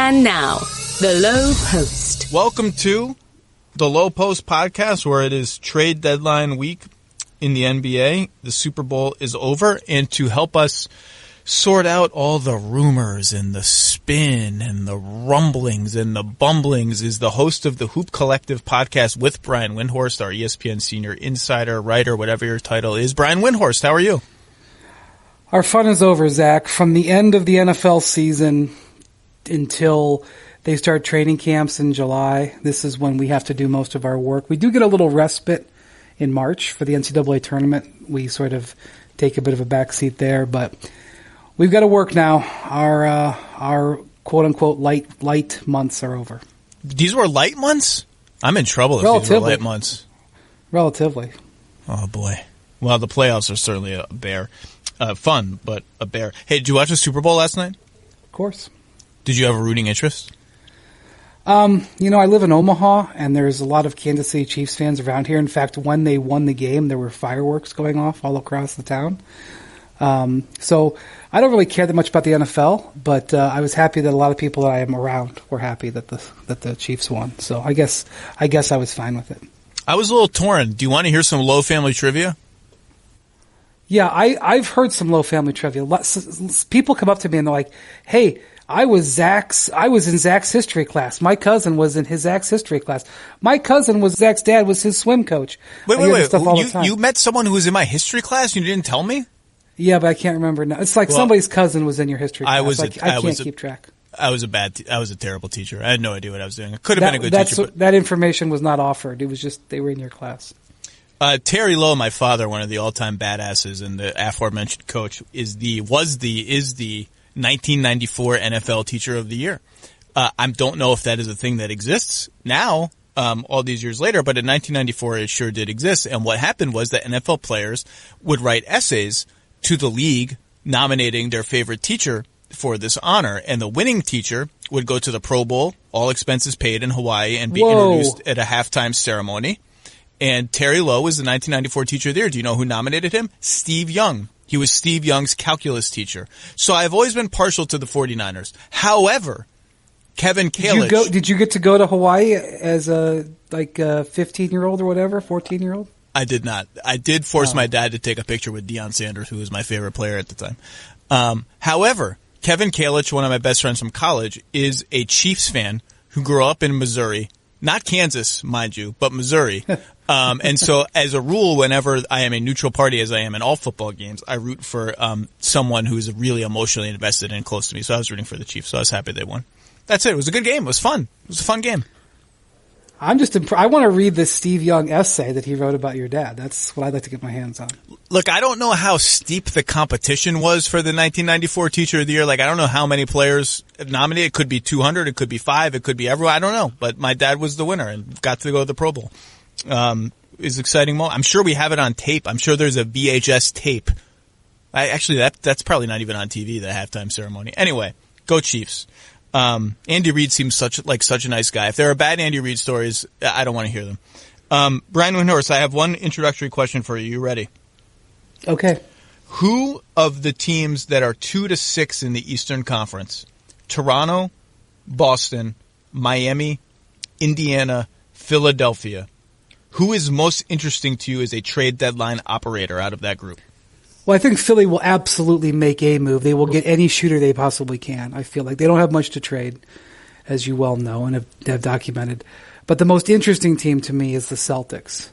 And now, the Lowe Post. Welcome to the Lowe Post podcast, where it is trade deadline week in the NBA. The Super Bowl is over, and to help us sort out all the rumors and the spin and the rumblings and the bumblings is the host of the Hoop Collective podcast with Brian Windhorst, our ESPN senior insider, writer, whatever your title is. Brian Windhorst, how are you? Our fun is over, Zach. From the end of the NFL season until they start training camps in July, this is when we have to do most of our work. We do get a little respite in March for the NCAA tournament. We sort of take a bit of a backseat there, but we've got to work now. Our quote-unquote light months are over. These were light months? I'm in trouble if these were light months. Relatively. Oh, boy. Well, the playoffs are certainly a bear. Fun, but a bear. Hey, did you watch the Super Bowl last night? Of course. Did you have a rooting interest? I live in Omaha, and there's a lot of Kansas City Chiefs fans around here. In fact, when they won the game, there were fireworks going off all across the town. So I don't really care that much about the NFL, but I was happy that a lot of people that I am around were happy that the Chiefs won. So I guess I was fine with it. I was a little torn. Do you want to hear some Lowe family trivia? Yeah, I've heard some Lowe family trivia. People come up to me and they're like, "Hey, I was in Zach's history class. My cousin was in Zach's history class. My cousin was Zach's dad was his swim coach." Wait. You met someone who was in my history class and you didn't tell me? Yeah, but I can't remember now. It's like somebody's cousin was in your history class. I can't keep track. I was a terrible teacher. I had no idea what I was doing. I could have been a good teacher. That information was not offered. It was just they were in your class. Terry Lowe, my father, one of the all-time badasses and the aforementioned coach, is the 1994 NFL Teacher of the Year. I don't know if that is a thing that exists now, all these years later, but in 1994 it sure did exist. And what happened was that NFL players would write essays to the league nominating their favorite teacher for this honor, and the winning teacher would go to the Pro Bowl, all expenses paid in Hawaii, and be introduced at a halftime ceremony. And Terry Lowe was the 1994 Teacher of the Year. Do you know who nominated him? Steve Young. He was Steve Young's calculus teacher. So I've always been partial to the 49ers. However, Kevin Kalich... Did you get to go to Hawaii as a 15-year-old or whatever, 14-year-old? I did not. I did force my dad to take a picture with Deion Sanders, who was my favorite player at the time. However, Kevin Kalich, one of my best friends from college, is a Chiefs fan who grew up in Missouri. Not Kansas, mind you, but Missouri. And so as a rule, whenever I am a neutral party, as I am in all football games, I root for someone who's really emotionally invested and close to me. So I was rooting for the Chiefs, so I was happy they won. That's it. It was a good game. It was fun. It was a fun game. I'm just I want to read this Steve Young essay that he wrote about your dad. That's what I'd like to get my hands on. Look, I don't know how steep the competition was for the 1994 Teacher of the Year. I don't know how many players nominated. It could be 200. It could be 5. It could be everyone. I don't know. But my dad was the winner and got to go to the Pro Bowl. Is exciting moment. I'm sure we have it on tape. I'm sure there's a VHS tape. That's probably not even on TV, the halftime ceremony. Anyway, go Chiefs. Andy Reid seems such a nice guy. If there are bad Andy Reid stories, I don't want to hear them. Brian Windhorst, I have one introductory question for you. You ready? Okay. Who of the teams that are 2-6 in the Eastern Conference, Toronto, Boston, Miami, Indiana, Philadelphia, who is most interesting to you as a trade deadline operator out of that group? Well, I think Philly will absolutely make a move. They will get any shooter they possibly can. I feel like they don't have much to trade, as you well know and have documented. But the most interesting team to me is the Celtics,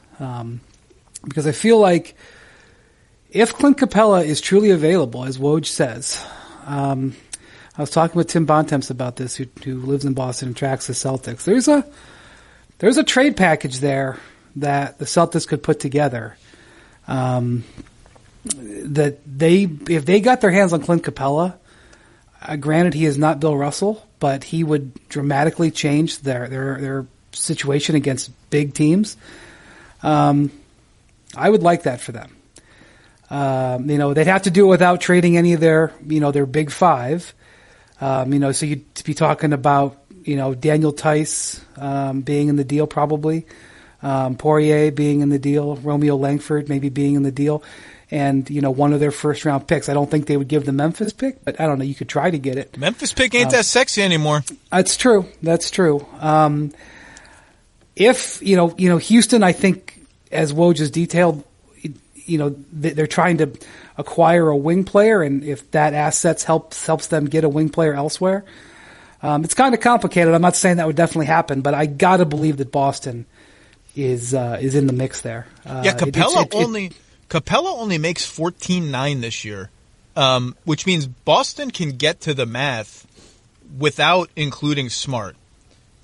because I feel like if Clint Capella is truly available, as Woj says, I was talking with Tim Bontemps about this, who lives in Boston and tracks the Celtics. There's a trade package there that the Celtics could put together. That if they got their hands on Clint Capella, granted he is not Bill Russell, but he would dramatically change their situation against big teams. I would like that for them. They'd have to do it without trading any of their big five. So you'd be talking about, Daniel Tice being in the deal probably, Poirier being in the deal, Romeo Langford maybe being in the deal. and one of their first round picks. I don't think they would give the Memphis pick, but I don't know. You could try to get it. Memphis pick ain't that sexy anymore. That's true. If Houston, I think, as Woj just detailed, they're trying to acquire a wing player, and if that assets helps them get a wing player elsewhere, it's kind of complicated. I'm not saying that would definitely happen, but I gotta believe that Boston is in the mix there. Capella only makes $14.9 this year, which means Boston can get to the math without including Smart,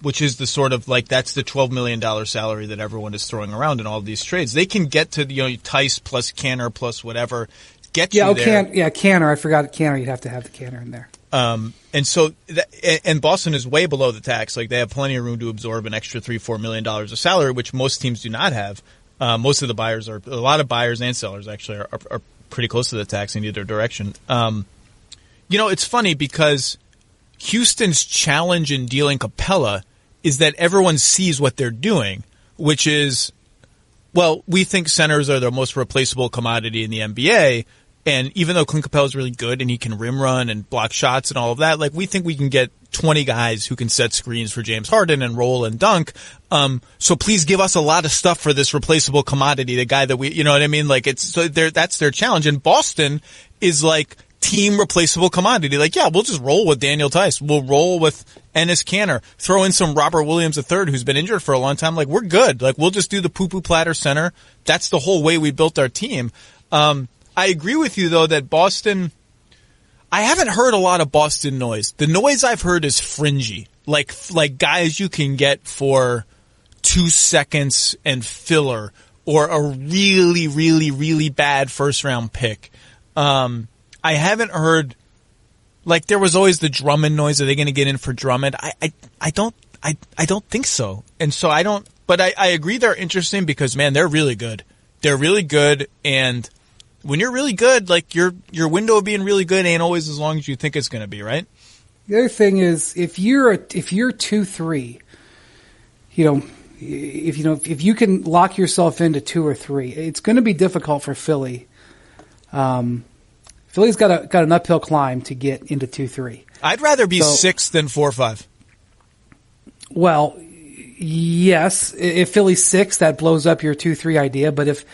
which is the sort of that's the $12 million salary that everyone is throwing around in all these trades. They can get to Tice plus Canner plus whatever, get you there. Canner. I forgot Canner. You'd have to have the Canner in there. And so, and Boston is way below the tax. Like, they have plenty of room to absorb an extra $3-4 million of salary, which most teams do not have. Most of the buyers a lot of buyers and sellers actually are pretty close to the tax in either direction. It's funny because Houston's challenge in dealing Capella is that everyone sees what they're doing, which is, well, we think centers are the most replaceable commodity in the NBA. And even though Clint Capella is really good and he can rim run and block shots and all of that, we think we can get 20 guys who can set screens for James Harden and roll and dunk. So please give us a lot of stuff for this replaceable commodity, the guy that we, you know what I mean? That's their challenge. And Boston is team replaceable commodity. We'll just roll with Daniel Tice. We'll roll with Enes Kanter. Throw in some Robert Williams III who's been injured for a long time. We're good. We'll just do the poo-poo platter center. That's the whole way we built our team. I agree with you, though, that Boston – I haven't heard a lot of Boston noise. The noise I've heard is fringy, like guys you can get for 2 seconds and filler or a really, really, really bad first-round pick. I haven't heard – there was always the Drummond noise. Are they going to get in for Drummond? I don't think so. And so I don't – but I agree they're interesting because, man, they're really good. They're really good, and – when you're really good, your window of being really good ain't always as long as you think it's going to be, right? The other thing is, if you're 2-3, if you can lock yourself into 2 or 3, it's going to be difficult for Philly. Philly's got an uphill climb to get into 2-3. I'd rather be 6 than 4 or 5. Well, yes, if Philly's 6, that blows up your 2-3 idea. But if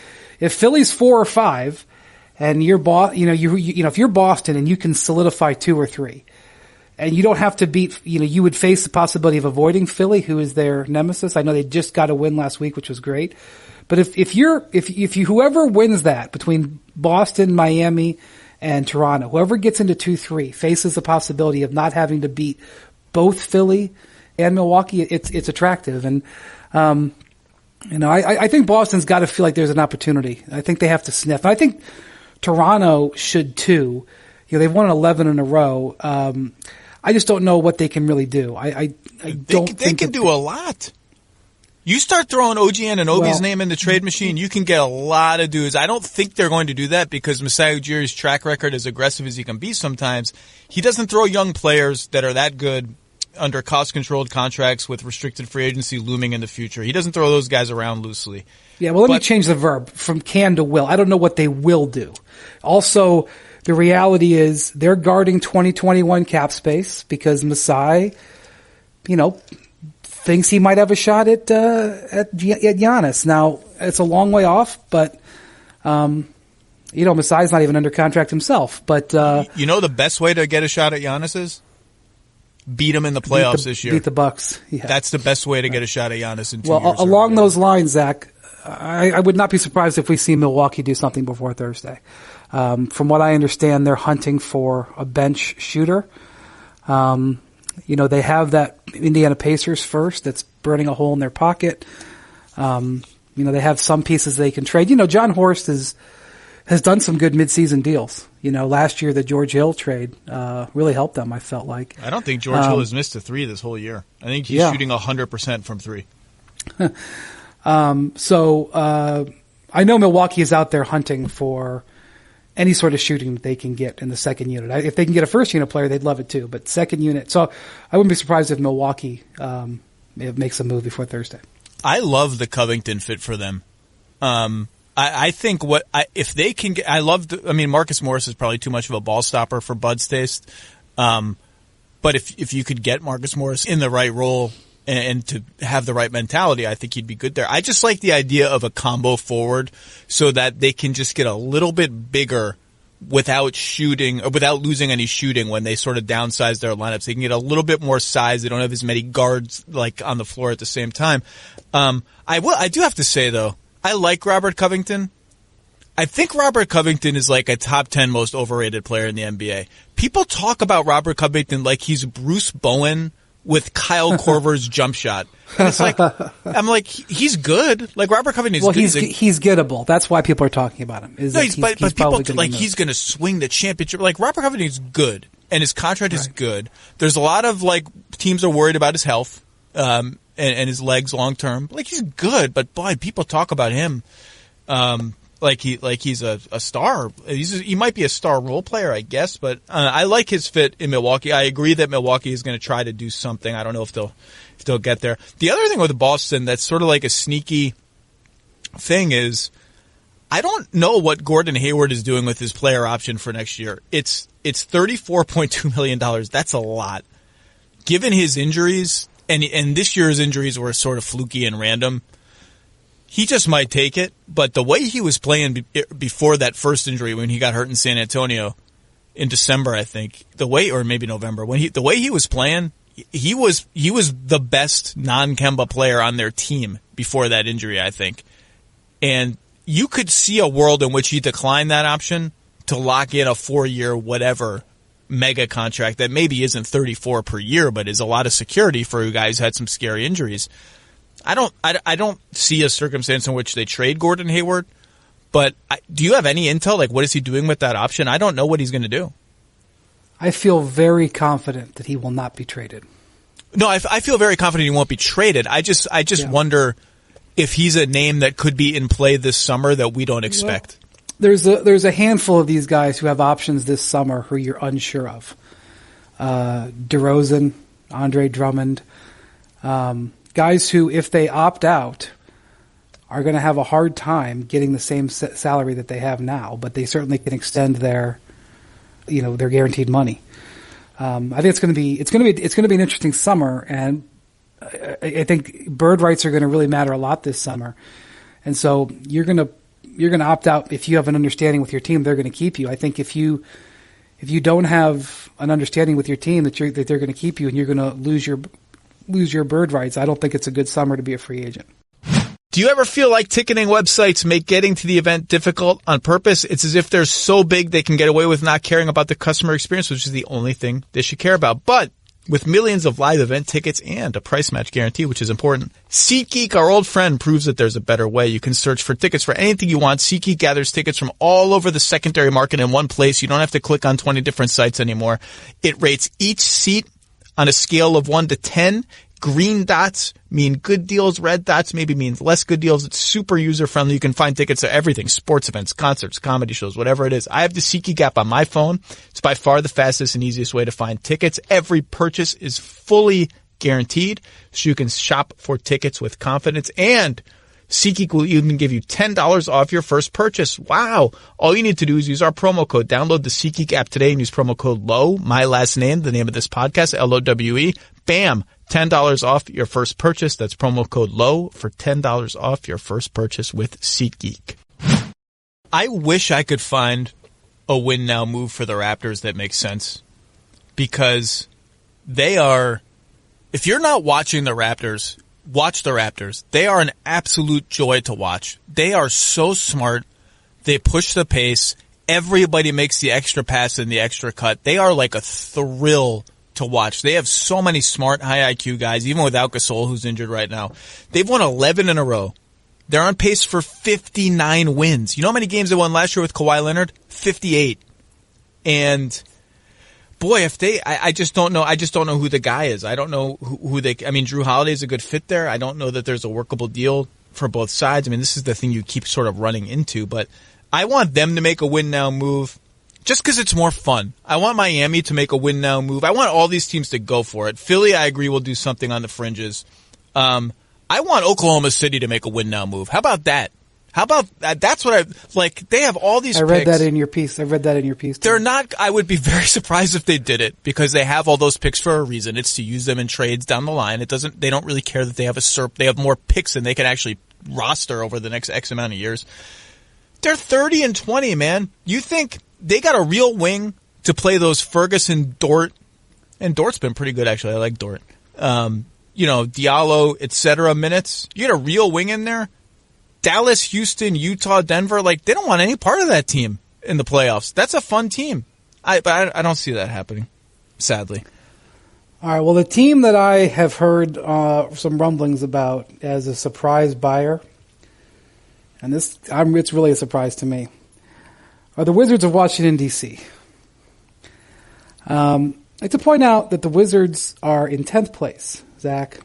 Philly's 4 or 5. And you're if you're Boston and you can solidify 2 or 3, and you don't have to beat, you would face the possibility of avoiding Philly, who is their nemesis. I know they just got a win last week, which was great. But if you whoever wins that between Boston, Miami, and Toronto, whoever gets into 2-3 faces the possibility of not having to beat both Philly and Milwaukee. It's attractive, and I think Boston's got to feel like there's an opportunity. I think they have to sniff. And I think Toronto should too. They've won 11 in a row. I just don't know what they can really do. I don't think they can do a lot. You start throwing OG Anunoby's name in the trade machine, you can get a lot of dudes. I don't think they're going to do that because Masai Ujiri's track record, as aggressive as he can be sometimes, he doesn't throw young players that are that good under cost-controlled contracts with restricted free agency looming in the future. He doesn't throw those guys around loosely. Yeah, well, let me change the verb from can to will. I don't know what they will do. Also, the reality is they're guarding 2021 cap space because Masai, thinks he might have a shot at Giannis. Now, it's a long way off, but Masai's not even under contract himself. But the best way to get a shot at Giannis is beat him in the playoffs this year. Beat the Bucks. Yeah. That's the best way to get a shot at Giannis in 2 years. Well, along those lines, Zach, I would not be surprised if we see Milwaukee do something before Thursday. From what I understand, they're hunting for a bench shooter. They have that Indiana Pacers first that's burning a hole in their pocket. They have some pieces they can trade. John Horst has done some good midseason deals. Last year the George Hill trade really helped them, I felt like. I don't think George Hill has missed a 3 this whole year. I think he's shooting 100% from 3. I know Milwaukee is out there hunting for any sort of shooting that they can get in the second unit. If they can get a first unit player, they'd love it too, but second unit. So I wouldn't be surprised if Milwaukee makes a move before Thursday. I love the Covington fit for them. I think if they can get, Marcus Morris is probably too much of a ball stopper for Bud's taste. But if you could get Marcus Morris in the right role and to have the right mentality, I think he'd be good there. I just like the idea of a combo forward so that they can just get a little bit bigger without shooting or without losing any shooting when they sort of downsize their lineups. They can get a little bit more size. They don't have as many guards like on the floor at the same time. I do have to say though, I like Robert Covington. I think Robert Covington is like a top 10 most overrated player in the NBA. People talk about Robert Covington like he's Bruce Bowen with Kyle Korver's jump shot. And it's like, I'm like, he's good. Like Robert Covington is good. He's gettable. That's why people are talking about him. But people like he's going to swing the championship. Like Robert Covington is good, and his contract is good. There's a lot of like teams are worried about his health and his legs long term. Like he's good, but boy, people talk about him like he's a star. He might be a star role player, I guess. But I like his fit in Milwaukee. I agree that Milwaukee is going to try to do something. I don't know if they'll get there. The other thing with Boston that's sort of like a sneaky thing is I don't know what Gordon Hayward is doing with his player option for next year. It's $34.2 million. That's a lot. Given his injuries, and this year's injuries were sort of fluky and random, he just might take it. But the way he was playing before that first injury when he got hurt in San Antonio in December, I think, or maybe November, the way he was playing, he was the best non-Kemba player on their team before that injury, I think. And you could see a world in which he declined that option to lock in a 4-year whatever mega contract that maybe isn't 34 per year, but is a lot of security for a guy who's had some scary injuries. I don't see a circumstance in which they trade Gordon Hayward, but do you have any intel? Like, what is he doing with that option? I don't know what he's going to do. I feel very confident that he will not be traded. No, I feel very confident he won't be traded. I just wonder if he's a name that could be in play this summer that we don't expect. Well, there's a handful of these guys who have options this summer who you're unsure of. DeRozan, Andre Drummond, guys who, if they opt out, are going to have a hard time getting the same salary that they have now, but they certainly can extend their guaranteed money. I think it's going to be an interesting summer, and I think bird rights are going to really matter a lot this summer. And so you're going to opt out if you have an understanding with your team. They're going to keep you. I think if you don't have an understanding with your team that they're going to keep you and you're going to lose your bird rights, I don't think it's a good summer to be a free agent. Do you ever feel like ticketing websites make getting to the event difficult on purpose? It's as if they're so big they can get away with not caring about the customer experience, which is the only thing they should care about. But with millions of live event tickets and a price match guarantee, which is important, SeatGeek, our old friend, proves that there's a better way. You can search for tickets for anything you want. SeatGeek gathers tickets from all over the secondary market in one place. You don't have to click on 20 different sites anymore. It rates each seat on a scale of 1 to 10. Green dots mean good deals. Red dots maybe means less good deals. It's super user-friendly. You can find tickets to everything, sports events, concerts, comedy shows, whatever it is. I have the SeatGeek app on my phone. It's by far the fastest and easiest way to find tickets. Every purchase is fully guaranteed, so you can shop for tickets with confidence. And SeatGeek will even give you $10 off your first purchase. Wow. All you need to do is use our promo code. Download the SeatGeek app today and use promo code Lowe, my last name, the name of this podcast, Lowe. Bam. $10 off your first purchase. That's promo code Lowe for $10 off your first purchase with SeatGeek. I wish I could find a win now move for the Raptors that makes sense, because they are, if you're not watching the Raptors, watch the Raptors. They are an absolute joy to watch. They are so smart. They push the pace. Everybody makes the extra pass and the extra cut. They are like a thrill to watch. They have so many smart, high IQ guys, even without Gasol, who's injured right now. They've won 11 in a row. They're on pace for 59 wins. You know how many games they won last year with Kawhi Leonard? 58. And boy, I just don't know. I just don't know who the guy is. I don't know who they, I mean, Drew Holiday's a good fit there. I don't know that there's a workable deal for both sides. I mean, this is the thing you keep sort of running into, but I want them to make a win now move. Just because it's more fun. I want Miami to make a win now move. I want all these teams to go for it. Philly, I agree, will do something on the fringes. I want Oklahoma City to make a win now move. How about that? How about that? That's what they have all these I read picks. that in your piece. They're not, I would be very surprised if they did it because they have all those picks for a reason. It's to use them in trades down the line. They don't really care that they have they have more picks than they can actually roster over the next X amount of years. They're 30-20, man. You think they got a real wing to play those Ferguson, Dort, and Dort's been pretty good actually. I like Dort. Diallo, etc. minutes. You get a real wing in there. Dallas, Houston, Utah, Denver, they don't want any part of that team in the playoffs. That's a fun team. But I don't see that happening, sadly. All right, well, the team that I have heard some rumblings about as a surprise buyer, and it's really a surprise to me, are the Wizards of Washington, D.C. I'd like to point out that the Wizards are in 10th place, Zach.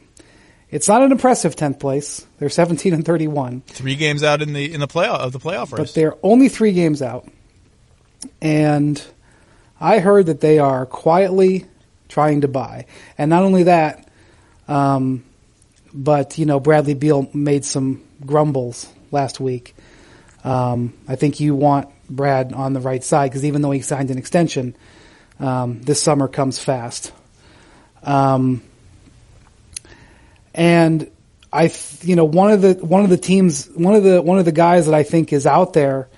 It's not an impressive 10th place. They're 17-31. 3 games out in the playoff race. But they're only 3 games out. And I heard that they are quietly trying to buy. And not only that, but Bradley Beal made some grumbles last week. I think you want Brad on the right side because even though he signed an extension, this summer comes fast. And one of the guys that I think is out there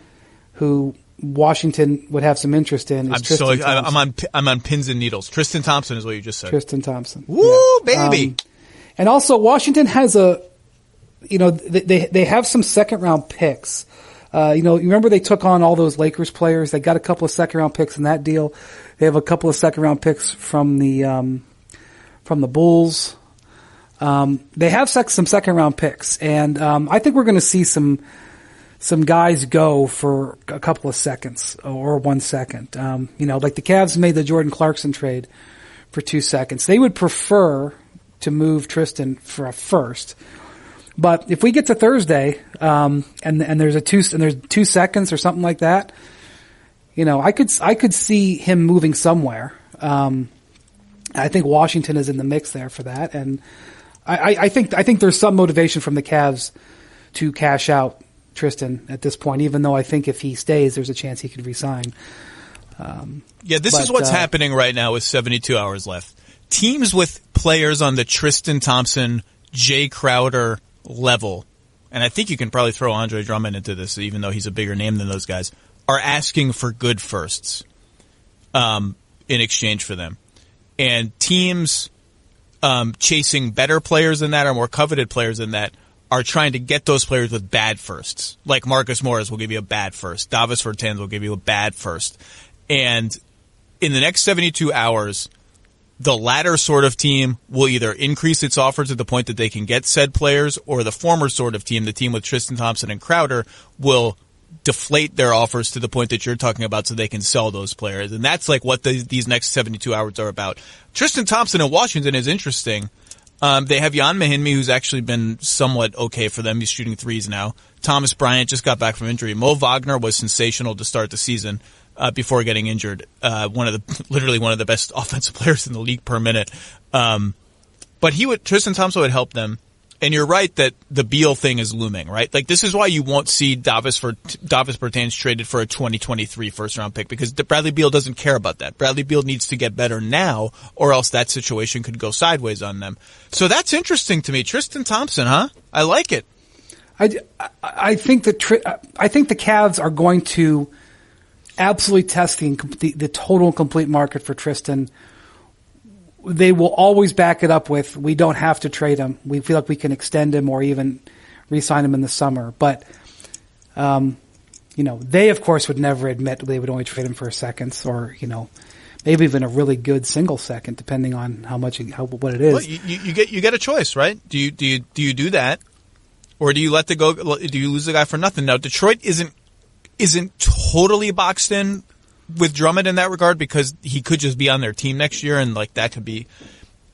who Washington would have some interest in is Tristan Thompson. I'm on pins and needles. Tristan Thompson is what you just said. Tristan Thompson. Woo, baby. And also Washington has they have some second round picks. You remember they took on all those Lakers players. They got a couple of second round picks in that deal. They have a couple of second round picks from the Bulls. They have some second round picks, and I think we're going to see some guys go for a couple of seconds or 1 second. Like the Cavs made the Jordan Clarkson trade for 2 seconds. They would prefer to move Tristan for a first. But if we get to Thursday, and there's 2 seconds or something like that, I could see him moving somewhere. I think Washington is in the mix there for that, and I think there's some motivation from the Cavs to cash out Tristan at this point, even though I think if he stays, there's a chance he could resign. This is what's happening right now with 72 hours left. Teams with players on the Tristan Thompson, Jay Crowder level, and I think you can probably throw Andre Drummond into this, even though he's a bigger name than those guys, are asking for good firsts in exchange for them. And teams chasing better players than that or more coveted players than that are trying to get those players with bad firsts. Like Marcus Morris will give you a bad first. Davis Bertans will give you a bad first. And in the next 72 hours, the latter sort of team will either increase its offer to the point that they can get said players, or the former sort of team, the team with Tristan Thompson and Crowder, will deflate their offers to the point that you're talking about so they can sell those players. And that's like what these next 72 hours are about. Tristan Thompson in Washington is interesting. They have Jan Mahinmi, who's actually been somewhat okay for them. He's shooting threes now. Thomas Bryant just got back from injury. Mo Wagner was sensational to start the season before getting injured. Literally one of the best offensive players in the league per minute. But Tristan Thompson would help them. And you're right that the Beal thing is looming, right? Like, this is why you won't see Davis Bertans traded for a 2023 first-round pick, because Bradley Beal doesn't care about that. Bradley Beal needs to get better now, or else that situation could go sideways on them. So that's interesting to me. Tristan Thompson, huh? I like it. I think the Cavs are going to absolutely test the total and complete market for Tristan. They will always back it up with, we don't have to trade him. We feel like we can extend him or even re-sign him in the summer. But, they, of course, would never admit they would only trade him for a second or, maybe even a really good single second, depending on what it is. Well, you get a choice, right? Do you do that? Or do you do you lose the guy for nothing? Now, Detroit isn't totally boxed in with Drummond in that regard, because he could just be on their team next year, and like that could be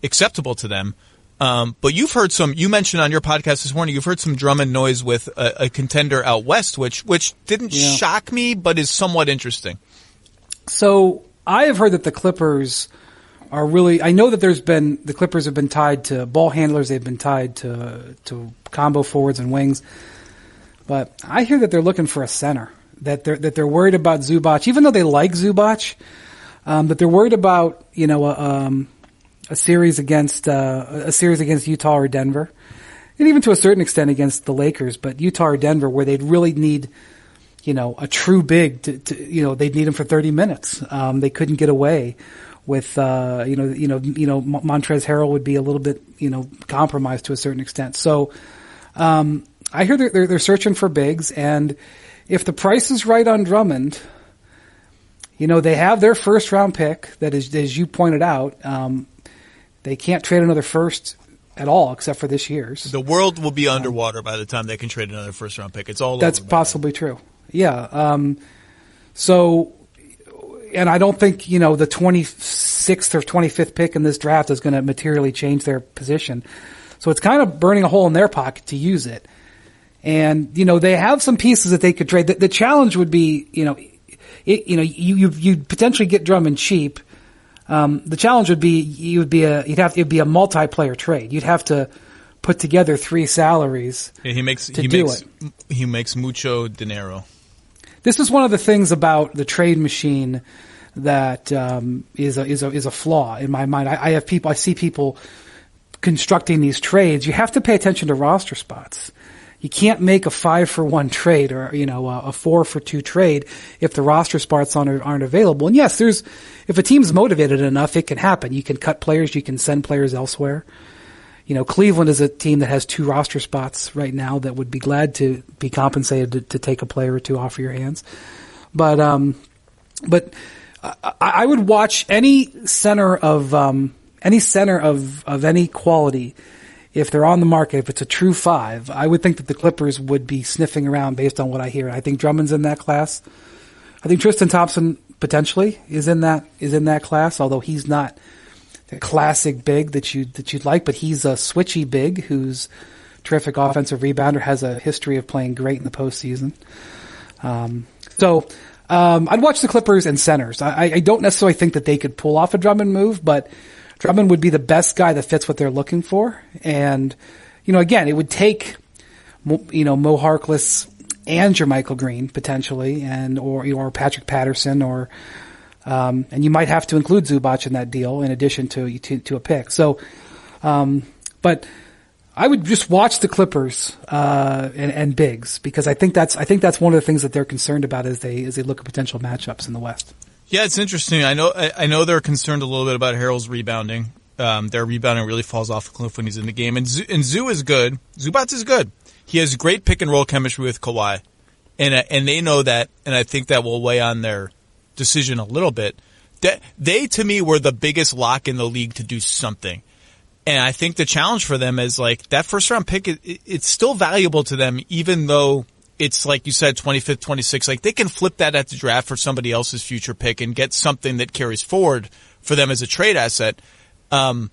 acceptable to them. But you mentioned on your podcast this morning, you've heard some Drummond noise with a contender out west, which didn't shock me, but is somewhat interesting. So I have heard that the Clippers are really, I know that the Clippers have been tied to ball handlers, they've been tied to combo forwards and wings. But I hear that they're looking for a center, that they're worried about Zubac, even though they like Zubac, that they're worried about, a series against Utah or Denver, and even to a certain extent against the Lakers, but Utah or Denver, where they'd really need, a true big to they'd need him for 30 minutes. They couldn't get away with, Montrezl Harrell would be a little bit, compromised to a certain extent. So, I hear they're searching for bigs, and if the price is right on Drummond, they have their first round pick that is, as you pointed out, they can't trade another first at all except for this year's. The world will be underwater by the time they can trade another first round pick. It's all that's over possibly true. Yeah. So, and I don't think, the 26th or 25th pick in this draft is going to materially change their position. So it's kind of burning a hole in their pocket to use it. And, they have some pieces that they could trade. The challenge would be, you potentially get Drummond cheap. The challenge would be, it'd be a multiplayer trade. You'd have to put together 3 salaries. Yeah, he makes mucho dinero. This is one of the things about the trade machine that, is a flaw in my mind. I see people constructing these trades. You have to pay attention to roster spots. You can't make a 5-for-1 trade or, a 4-for-2 trade if the roster spots aren't available. And yes, if a team's motivated enough, it can happen. You can cut players, you can send players elsewhere. Cleveland is a team that has 2 roster spots right now that would be glad to be compensated to take a player or 2 off of your hands. But I would watch any center of any quality. If they're on the market, if it's a true 5, I would think that the Clippers would be sniffing around based on what I hear. I think Drummond's in that class. I think Tristan Thompson potentially is in that class, although he's not the classic big that you'd like, but he's a switchy big who's terrific offensive rebounder, has a history of playing great in the postseason. I'd watch the Clippers and centers. I don't necessarily think that they could pull off a Drummond move, but Drummond would be the best guy that fits what they're looking for. And, again, it would take, Mo Harkless and Jermichael Green potentially, or Patrick Patterson, and you might have to include Zubac in that deal in addition to a pick. So, but I would just watch the Clippers, and bigs, because I think that's one of the things that they're concerned about as they look at potential matchups in the West. Yeah, it's interesting. I know they're concerned a little bit about Harrell's rebounding. Their rebounding really falls off a cliff when he's in the game. And Zoo is good. Zubac is good. He has great pick and roll chemistry with Kawhi, and they know that. And I think that will weigh on their decision a little bit. They to me were the biggest lock in the league to do something. And I think the challenge for them is that first round pick. It's still valuable to them, even though it's like you said, 25th, 26th. They can flip that at the draft for somebody else's future pick and get something that carries forward for them as a trade asset. But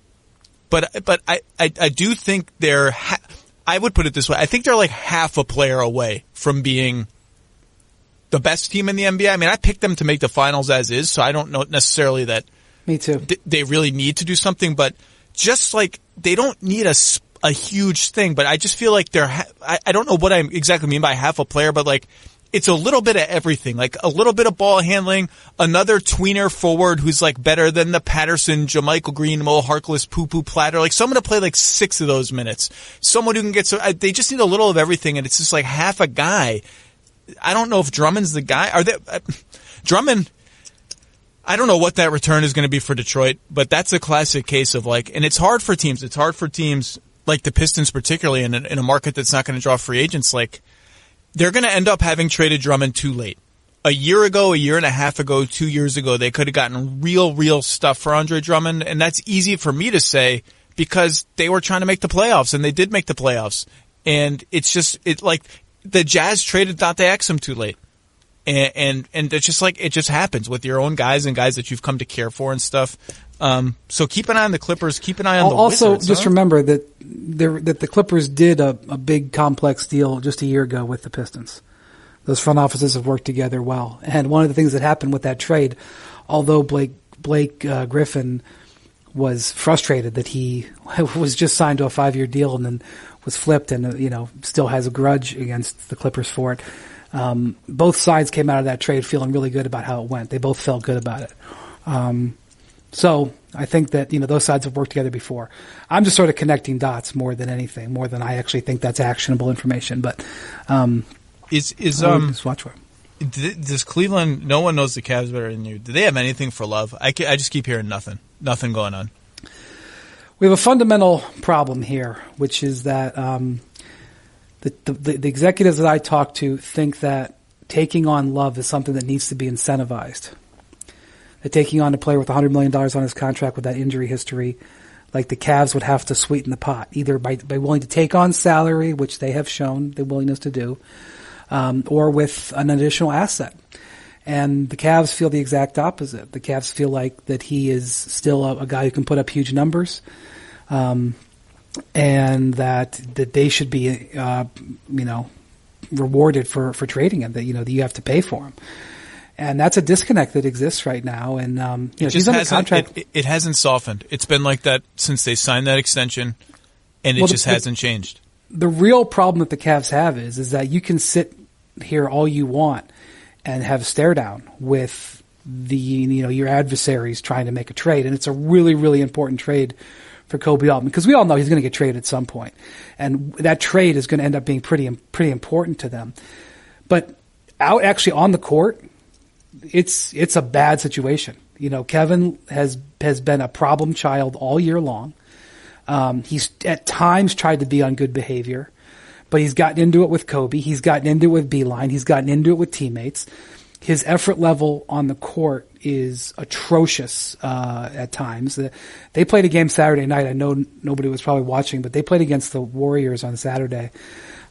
I do think I would put it this way. I think they're half a player away from being the best team in the NBA. I mean, I picked them to make the finals as is, so I don't know necessarily that. Me too. They really need to do something, but just they don't need a huge thing, but I just feel like I don't know what I exactly mean by half a player, but it's a little bit of everything, a little bit of ball handling, another tweener forward who's better than the Patterson, Jermichael Green, Mo Harkless, Poo Platter, someone to play 6 of those minutes, someone who can get they just need a little of everything, and it's just half a guy. I don't know if Drummond's the guy. Drummond, I don't know what that return is going to be for Detroit, but that's a classic case of and it's hard for teams. It's hard for teams like the Pistons, particularly in a market that's not going to draw free agents. They're going to end up having traded Drummond too late. A year ago, a year and a half ago, 2 years ago, they could have gotten real stuff for Andre Drummond, and that's easy for me to say because they were trying to make the playoffs, and they did make the playoffs. And it's just the Jazz traded Dante Exum too late. And it's just it just happens with your own guys and guys that you've come to care for and stuff. So keep an eye on the Clippers. Keep an eye on the also, Wizards. Just remember that the Clippers did a big complex deal just a year ago with the Pistons. Those front offices have worked together well. And one of the things that happened with that trade, although Blake Griffin was frustrated that he was just signed to a 5-year deal and then was flipped and, still has a grudge against the Clippers for it. Both sides came out of that trade feeling really good about how it went. They both felt good about it. So I think that, those sides have worked together before. I'm just sort of connecting dots more than anything, more than I actually think that's actionable information. But just watch for it. Does Cleveland? No one knows the Cavs better than you. Do they have anything for Love? I just keep hearing nothing going on. We have a fundamental problem here, which is that the executives that I talk to think that taking on Love is something that needs to be incentivized. That taking on a player with $100 million on his contract with that injury history, like the Cavs would have to sweeten the pot, either by willing to take on salary, which they have shown the willingness to do, or with an additional asset. And the Cavs feel the exact opposite. The Cavs feel like that he is still a guy who can put up huge numbers, and that they should be, rewarded for trading him. That you have to pay for him, and that's a disconnect that exists right now. And he's under contract. It hasn't softened. It's been like that since they signed that extension, and it hasn't changed. The real problem that the Cavs have is that you can sit here all you want and have stare down with your adversaries trying to make a trade, and it's a really, really important trade for Kobe Altman because we all know he's going to get traded at some point, and that trade is going to end up being pretty important to them. But out actually on the court, it's a bad situation. Kevin has been a problem child all year long. He's at times tried to be on good behavior, but he's gotten into it with Kobe. He's gotten into it with Beeline. He's gotten into it with teammates. His effort level on the court is atrocious at times. They played a game Saturday night. I know nobody was probably watching, but they played against the Warriors on Saturday.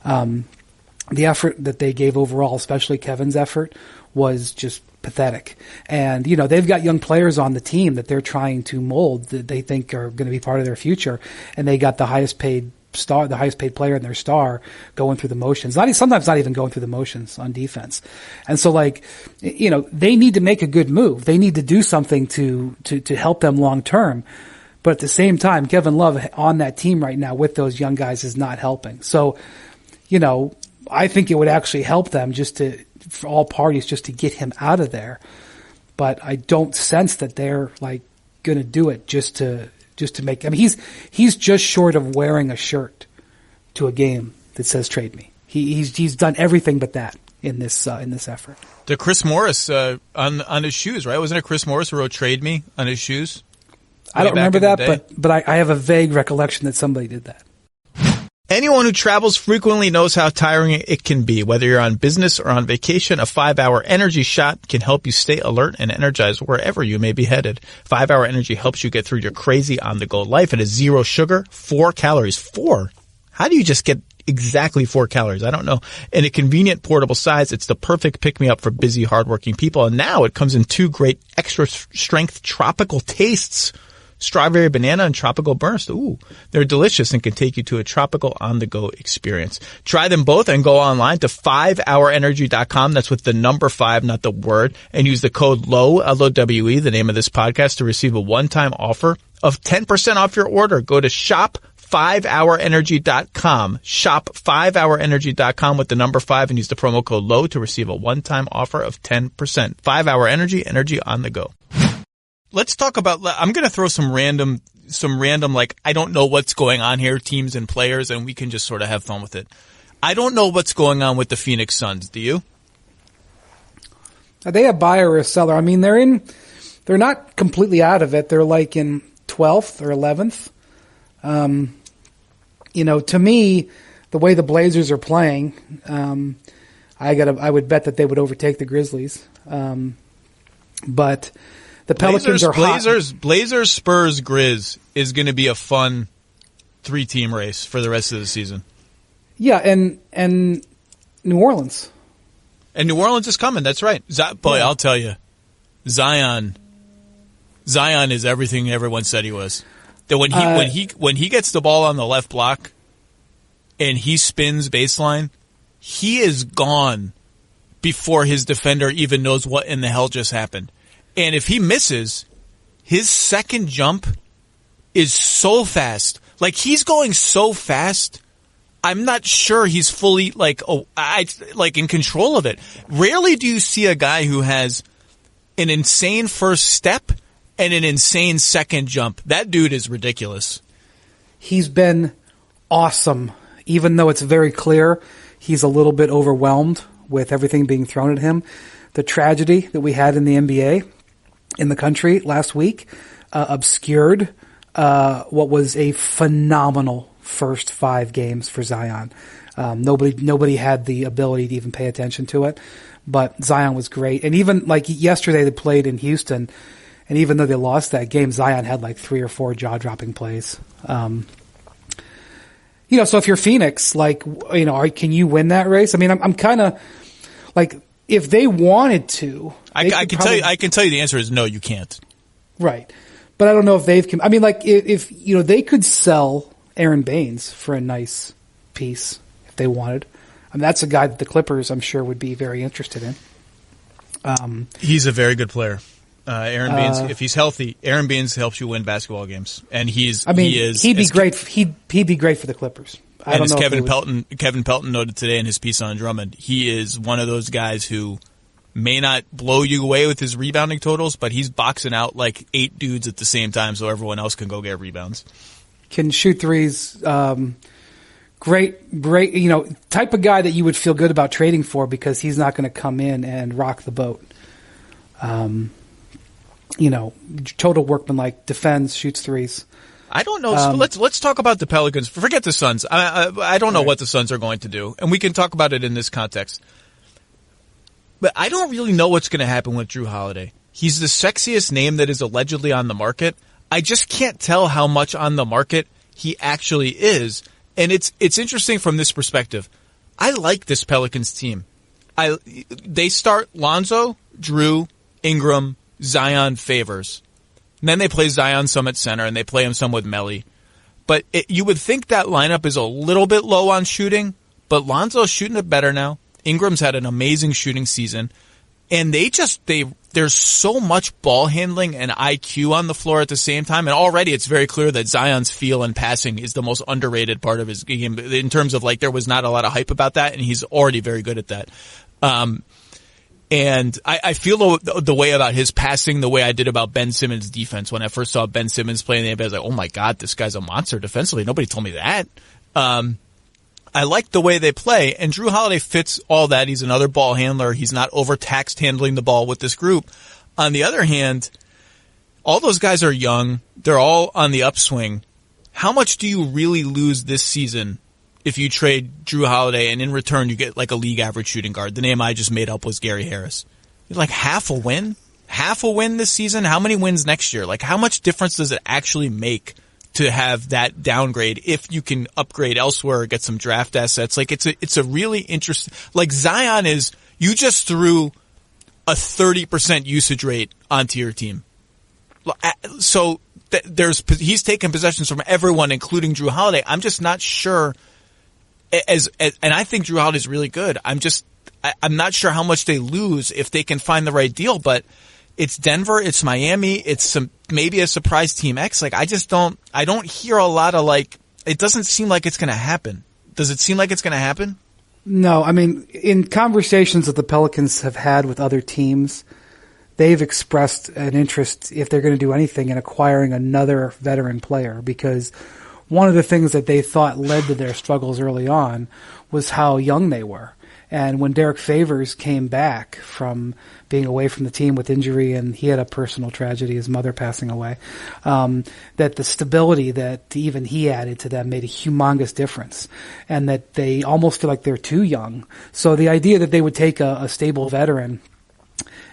The effort that they gave overall, especially Kevin's effort, was just pathetic. And, they've got young players on the team that they're trying to mold that they think are going to be part of their future. And they got the highest paid player in their star going through the motions. Sometimes not even going through the motions on defense. And so they need to make a good move. They need to do something to help them long term. But at the same time, Kevin Love on that team right now with those young guys is not helping. So, I think it would actually help them for all parties just to get him out of there. But I don't sense that they're going to do it just to make. I mean, he's just short of wearing a shirt to a game that says "Trade me." He's done everything but that in this effort. The Chris Morris on his shoes, right? Wasn't it Chris Morris who wrote "Trade me" on his shoes? I don't remember that, but I have a vague recollection that somebody did that. Anyone who travels frequently knows how tiring it can be. Whether you're on business or on vacation, a 5-Hour Energy shot can help you stay alert and energized wherever you may be headed. 5-Hour Energy helps you get through your crazy on-the-go life. It is 0 sugar, 4 calories. 4? How do you just get exactly 4 calories? I don't know. In a convenient portable size, it's the perfect pick-me-up for busy, hardworking people. And now it comes in 2 great extra-strength tropical tastes. Strawberry banana and tropical burst. Ooh, they're delicious and can take you to a tropical on-the-go experience. Try them both and go online to 5hourenergy.com. That's with the number 5, not the word. And use the code LOWE, L-O-W-E, the name of this podcast, to receive a one-time offer of 10% off your order. Go to shop5hourenergy.com. Shop5hourenergy.com with the number 5 and use the promo code LOWE to receive a one-time offer of 10%. 5-Hour Energy, energy on the go. Let's talk about, I'm going to throw some random, I don't know what's going on here, teams and players, and we can just sort of have fun with it. I don't know what's going on with the Phoenix Suns. Do you? Are they a buyer or a seller? I mean, they're not completely out of it. They're in 12th or 11th. To me, the way the Blazers are playing, I would bet that they would overtake the Grizzlies. But the Pelicans are hot. Blazers, Spurs, Grizz is going to be a fun 3-team race for the rest of the season. Yeah, and New Orleans. And New Orleans is coming. That's right. I'll tell you, Zion is everything everyone said he was. That when he gets the ball on the left block and he spins baseline, he is gone before his defender even knows what in the hell just happened. And if he misses, his second jump is so fast. Like, he's going so fast, I'm not sure he's fully, in control of it. Rarely do you see a guy who has an insane first step and an insane second jump. That dude is ridiculous. He's been awesome, even though it's very clear he's a little bit overwhelmed with everything being thrown at him. The tragedy that we had in the NBA, in the country last week, obscured what was a phenomenal first 5 games for Zion. Nobody had the ability to even pay attention to it, but Zion was great. And even like yesterday, they played in Houston, and even though they lost that game, Zion had like 3 or 4 jaw-dropping plays. So if you're Phoenix, can you win that race? I mean, I'm kind of like, if they wanted to, I can tell you the answer is no, you can't. Right. But I don't know if if they could sell Aaron Baines for a nice piece if they wanted. I mean, that's a guy that the Clippers, I'm sure, would be very interested in. He's a very good player. Aaron Baines, if he's healthy, Aaron Baines helps you win basketball games, and he'd be great. He'd be great for the Clippers. I don't know. Kevin Pelton noted today in his piece on Drummond, he is one of those guys who may not blow you away with his rebounding totals, but he's boxing out like 8 dudes at the same time, so everyone else can go get rebounds. Can shoot threes. Great, type of guy that you would feel good about trading for because he's not going to come in and rock the boat. Total workmanlike, defends, shoots threes. I don't know. Let's talk about the Pelicans. Forget the Suns. I don't know what the Suns are going to do, and we can talk about it in this context. But I don't really know what's going to happen with Drew Holiday. He's the sexiest name that is allegedly on the market. I just can't tell how much on the market he actually is, and it's interesting from this perspective. I like this Pelicans team. They start Lonzo, Drew, Ingram, Zion, Favors. And then they play Zion some at center, and they play him some with Melly. But you would think that lineup is a little bit low on shooting, but Lonzo's shooting it better now. Ingram's had an amazing shooting season. And there's so much ball handling and IQ on the floor at the same time. And already it's very clear that Zion's feel and passing is the most underrated part of his game in terms of there was not a lot of hype about that, and he's already very good at that. And I feel the way about his passing the way I did about Ben Simmons' defense. When I first saw Ben Simmons playing the NBA, I was like, oh my God, this guy's a monster defensively. Nobody told me that. I like the way they play, and Drew Holiday fits all that. He's another ball handler. He's not overtaxed handling the ball with this group. On the other hand, all those guys are young. They're all on the upswing. How much do you really lose this season if you trade Drew Holiday and in return you get like a league average shooting guard? The name I just made up was Gary Harris. You're like half a win? Half a win this season? How many wins next year? Like, how much difference does it actually make to have that downgrade if you can upgrade elsewhere or get some draft assets? Like, it's a really interesting, like Zion is, you just threw a 30% usage rate onto your team. So he's taken possessions from everyone, including Drew Holiday. I'm just not sure and I think Drew Holiday's really good. I'm not sure how much they lose if they can find the right deal, but it's Denver, it's Miami, it's maybe a surprise Team X. Like, I don't hear a lot of it doesn't seem like it's going to happen. Does it seem like it's going to happen? No, I mean, in conversations that the Pelicans have had with other teams, they've expressed an interest, if they're going to do anything, in acquiring another veteran player, because one of the things that they thought led to their struggles early on was how young they were. And when Derek Favors came back from being away from the team with injury, and he had a personal tragedy, his mother passing away, that the stability that even he added to them made a humongous difference, and that they almost feel like they're too young. So the idea that they would take a stable veteran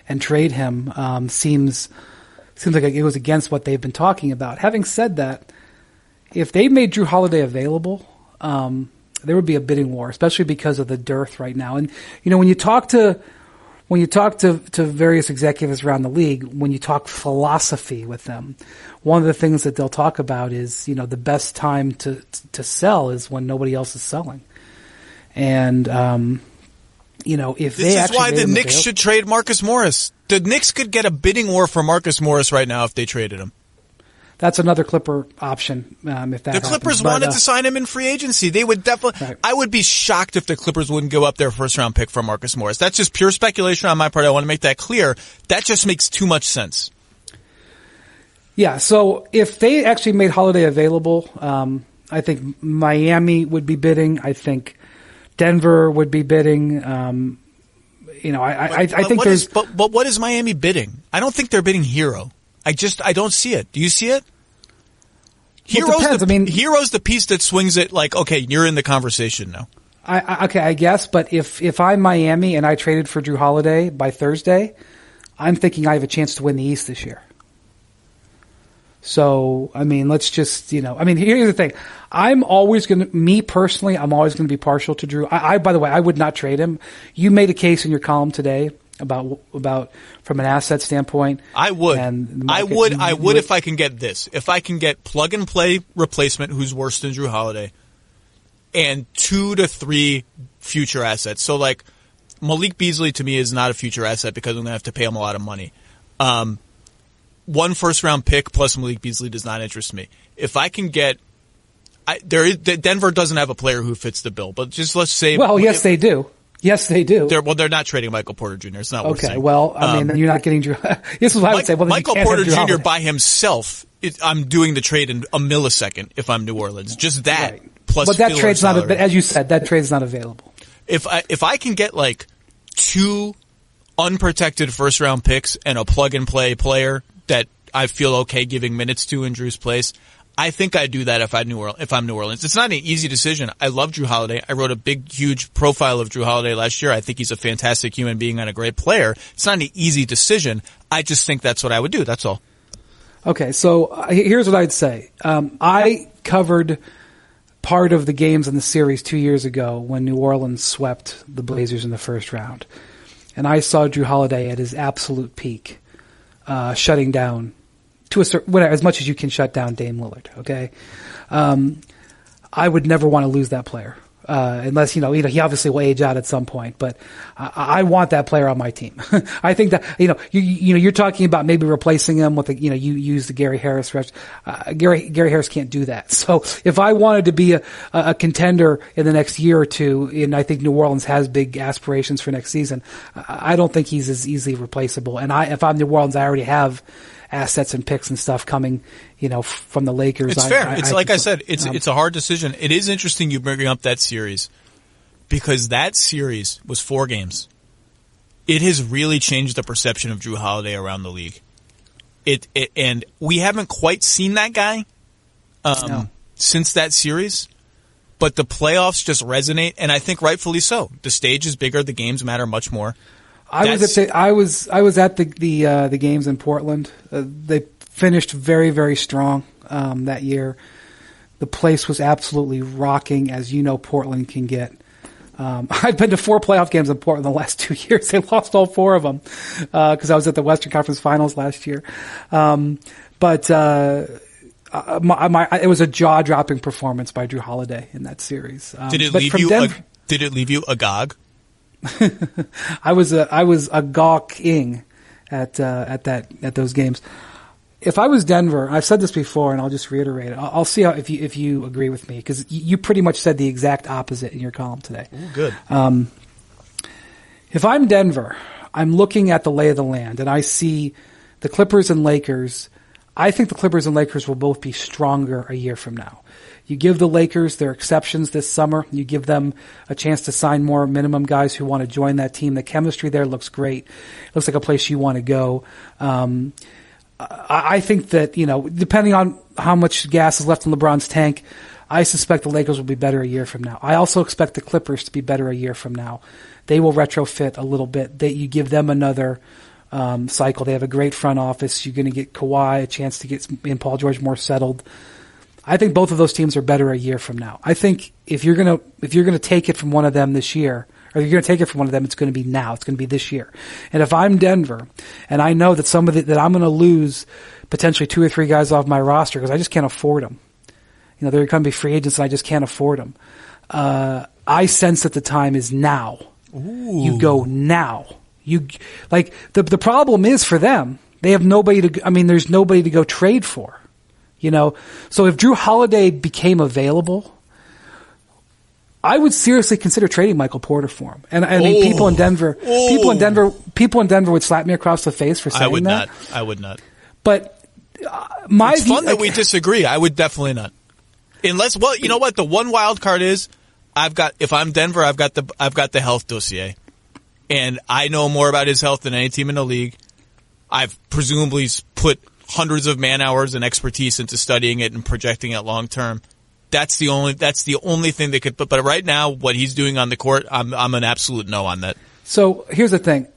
and trade him seems like it was against what they've been talking about. Having said that, if they made Drew Holiday available, there would be a bidding war, especially because of the dearth right now. And when you talk to various executives around the league, when you talk philosophy with them, one of the things that they'll talk about is the best time to sell is when nobody else is selling. And if this is why the Knicks should trade Marcus Morris. The Knicks could get a bidding war for Marcus Morris right now if they traded him. that's another Clipper option. If that the Clippers wanted to sign him in free agency, they would definitely. Right. I would be shocked if the Clippers wouldn't give up their first round pick for Marcus Morris. That's just pure speculation on my part. I want to make that clear. That just makes too much sense. Yeah. So if they actually made Holiday available, I think Miami would be bidding. I think Denver would be bidding. I think there's. But what is Miami bidding? I don't think they're bidding Hero. I don't see it. Do you see it? Hero's the piece that swings it like, okay, you're in the conversation now. I guess, but if I'm Miami and I traded for Drew Holiday by Thursday, I'm thinking I have a chance to win the East this year. So, let's just, here's the thing. I'm always going to be partial to Drew. By the way, I would not trade him. You made a case in your column today about from an asset standpoint. I would. I would if I can get this. If I can get plug and play replacement who's worse than Drew Holiday and 2 to 3 future assets. So like Malik Beasley to me is not a future asset because I'm going to have to pay him a lot of money. 1 first round pick plus Malik Beasley does not interest me. If I can get, Denver doesn't have a player who fits the bill, but just let's say. Well, yes, they do. Yes, they do. They're not trading Michael Porter Jr. It's not worth saying. Okay, well, you're not getting Drew. This is what I would say. Well, Michael Porter Jr. by himself, I'm doing the trade in a millisecond if I'm New Orleans. Just that right. plus. But that trade's not. As you said, that trade's not available. If I can get like 2 unprotected first round picks and a plug and play player that I feel okay giving minutes to in Drew's place, I think I'd do that if I'm New Orleans. It's not an easy decision. I love Drew Holiday. I wrote a big, huge profile of Drew Holiday last year. I think he's a fantastic human being and a great player. It's not an easy decision. I just think that's what I would do. That's all. Okay, so here's what I'd say. I covered part of the games in the series 2 years ago when New Orleans swept the Blazers in the first round. And I saw Drew Holiday at his absolute peak, shutting down to a certain, as much as you can shut down Dame Lillard. Okay, I would never want to lose that player unless he obviously will age out at some point. But I want that player on my team. I think that you're talking about maybe replacing him with you use the Gary Harris. Gary Harris can't do that. So if I wanted to be a contender in the next year or two, and I think New Orleans has big aspirations for next season, I don't think he's as easily replaceable. And if I'm New Orleans, I already have assets and picks and stuff coming, from the Lakers. It's fair. I said, it's a hard decision. It is interesting you bringing up that series because that series was 4 games. It has really changed the perception of Drew Holiday around the league. And we haven't quite seen that guy since that series, but the playoffs just resonate, and I think rightfully so. The stage is bigger. The games matter much more. I was at the games in Portland. They finished very, very strong that year. The place was absolutely rocking, as you know Portland can get. I've been to 4 playoff games in Portland the last 2 years. They lost all 4 of them because I was at the Western Conference Finals last year. But it was a jaw-dropping performance by Drew Holiday in that series. Did it leave you agog? I was a gawking at those games. If I was Denver, I've said this before, and I'll just reiterate it. I'll see if you agree with me because you pretty much said the exact opposite in your column today. Ooh, good. If I'm Denver, I'm looking at the lay of the land, and I see the Clippers and Lakers. I think the Clippers and Lakers will both be stronger a year from now. You give the Lakers their exceptions this summer. You give them a chance to sign more minimum guys who want to join that team. The chemistry there looks great. It looks like a place you want to go. I think that, depending on how much gas is left in LeBron's tank, I suspect the Lakers will be better a year from now. I also expect the Clippers to be better a year from now. They will retrofit a little bit. You give them another cycle. They have a great front office. You're going to get Kawhi a chance to get Paul George more settled. I think both of those teams are better a year from now. I think if you're gonna take it from one of them this year, or if you're gonna take it from one of them, it's gonna be now. It's gonna be this year. And if I'm Denver, and I know that that I'm gonna lose potentially 2 or 3 guys off my roster because I just can't afford them. They're gonna be free agents, and I just can't afford them. I sense that the time is now. Ooh. You go now. The problem is for them, they have nobody to. There's nobody to go trade for. So if Drew Holiday became available, I would seriously consider trading Michael Porter for him. And I mean, people in Denver would slap me across the face for saying that. I would not. But it's fun that we disagree. I would definitely not. Unless, well, you know what? The one wild card is, if I'm Denver, I've got the health dossier, and I know more about his health than any team in the league. I've presumably put hundreds of man hours and expertise into studying it and projecting it long term. That's the only thing that could. But right now, what he's doing on the court, I'm an absolute no on that. So here's the thing.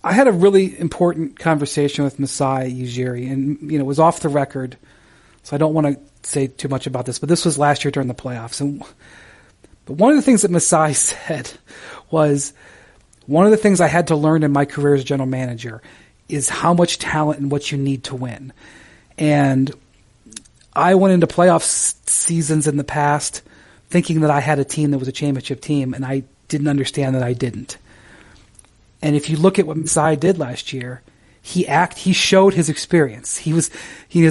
I had a really important conversation with Masai Ujiri, and it was off the record, so I don't want to say too much about this. But this was last year during the playoffs, but one of the things that Masai said was, one of the things I had to learn in my career as general manager is how much talent and what you need to win. And I went into playoff seasons in the past thinking that I had a team that was a championship team, and I didn't understand that I didn't. And if you look at what Masai did last year, he showed his experience. He was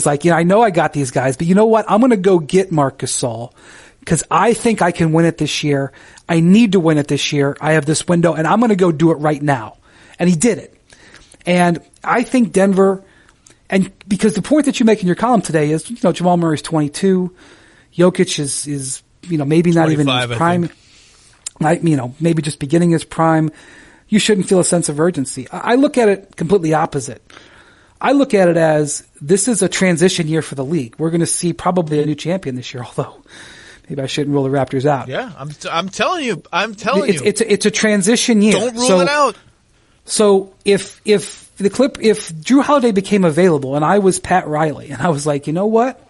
like, I know I got these guys, but you know what? I'm going to go get Marc Gasol because I think I can win it this year. I need to win it this year. I have this window, and I'm going to go do it right now. And he did it. And I think Denver, and because the point that you make in your column today is, Jamal Murray's 22, Jokic is maybe not even in his prime, maybe just beginning his prime. You shouldn't feel a sense of urgency. I look at it completely opposite. I look at it as, this is a transition year for the league. We're going to see probably a new champion this year, although maybe I shouldn't rule the Raptors out. Yeah, I'm telling you. It's a transition year. Don't rule it out. So if Drew Holiday became available and I was Pat Riley and I was like, you know what?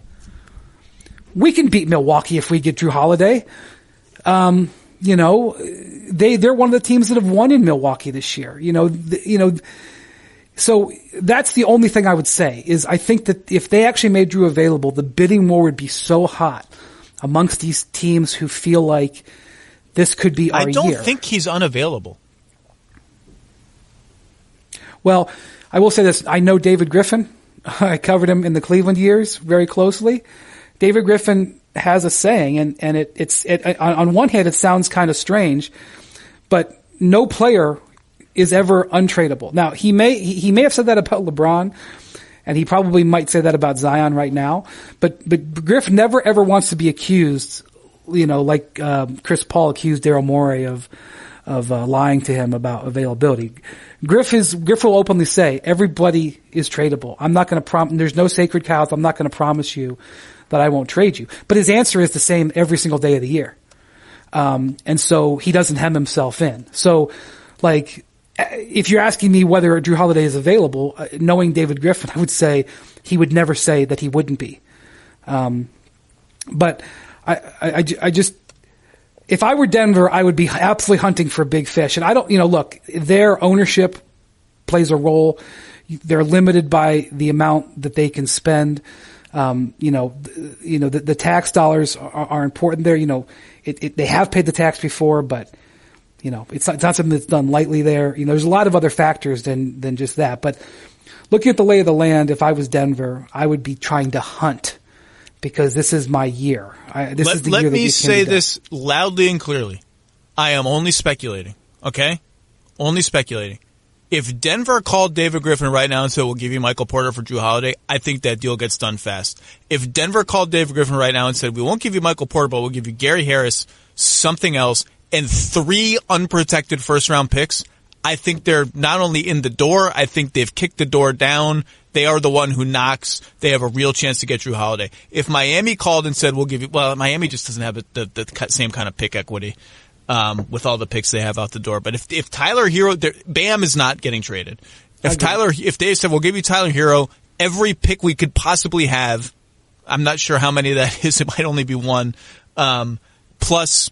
We can beat Milwaukee if we get Drew Holiday. They're one of the teams that have won in Milwaukee this year. So that's the only thing I would say is, I think that if they actually made Drew available, the bidding war would be so hot amongst these teams who feel like this could be our year. I don't think he's unavailable. Well, I will say this. I know David Griffin. I covered him in the Cleveland years very closely. David Griffin has a saying, and it's on one hand it sounds kind of strange, but no player is ever untradeable. Now he may have said that about LeBron, and he probably might say that about Zion right now. But Griff never ever wants to be accused, like Chris Paul accused Daryl Morey of lying to him about availability. Griff will openly say everybody is tradable. I'm not going to there's no sacred cows. I'm not going to promise you that I won't trade you. But his answer is the same every single day of the year. And so he doesn't hem himself in. So, if you're asking me whether Drew Holiday is available, knowing David Griffin, I would say he would never say that he wouldn't be. But I just, if I were Denver, I would be absolutely hunting for big fish. And I don't, look, their ownership plays a role. They're limited by the amount that they can spend. The tax dollars are important there. They have paid the tax before, but it's not something that's done lightly there. There's a lot of other factors than just that. But looking at the lay of the land, if I was Denver, I would be trying to hunt, because this is my year. Let me say this loudly and clearly. I am only speculating, okay? Only speculating. If Denver called David Griffin right now and said, we'll give you Michael Porter for Drew Holiday, I think that deal gets done fast. If Denver called David Griffin right now and said, we won't give you Michael Porter, but we'll give you Gary Harris, something else, and 3 unprotected first-round picks, I think they're not only in the door, I think they've kicked the door down. They are the one who knocks. They have a real chance to get Drew Holiday. If Miami called and said, we'll give you, well, Miami just doesn't have the same kind of pick equity with all the picks they have out the door. But if Tyler Hero, Bam is not getting traded. If they said, we'll give you Tyler Hero, every pick we could possibly have, I'm not sure how many that is. It might only be 1. Plus,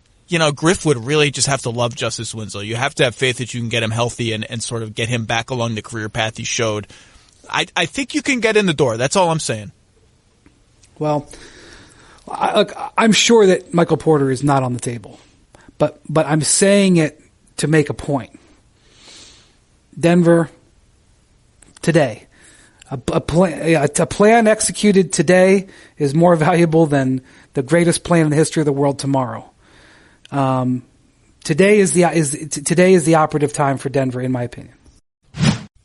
Griff would really just have to love Justice Winslow. You have to have faith that you can get him healthy and sort of get him back along the career path he showed. I think you can get in the door. That's all I'm saying. Well, I'm sure that Michael Porter is not on the table, but I'm saying it to make a point. Denver today, A plan executed today is more valuable than the greatest plan in the history of the world tomorrow. Today is the operative time for Denver, in my opinion.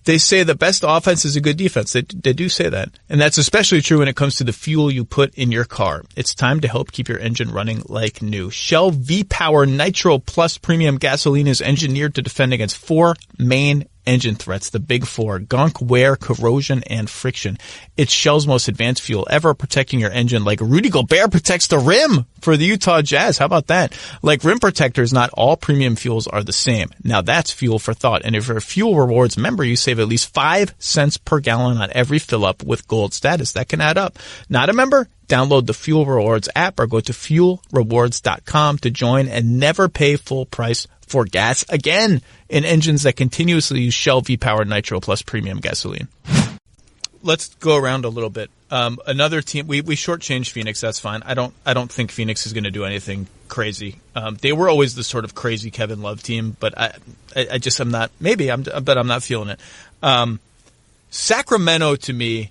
They say the best offense is a good defense. They do say that. And that's especially true when it comes to the fuel you put in your car. It's time to help keep your engine running like new. Shell V-Power Nitro Plus Premium Gasoline is engineered to defend against 4 main engine threats, the big 4: gunk, wear, corrosion, and friction. It's Shell's most advanced fuel ever, protecting your engine like Rudy Gobert protects the rim for the Utah Jazz. How about that? Like rim protectors, not all premium fuels are the same. Now that's fuel for thought. And if you're a Fuel Rewards member, you save at least 5 cents per gallon on every fill up with gold status. That can add up. Not a member? Download the Fuel Rewards app or go to fuelrewards.com to join and never pay full price for gas again in engines that continuously use Shell V-Power Nitro Plus Premium Gasoline. Let's go around a little bit. Another team, we shortchanged Phoenix. That's fine. I don't think Phoenix is going to do anything crazy. They were always the sort of crazy Kevin Love team, but I'm not. Maybe but I'm not feeling it. Sacramento to me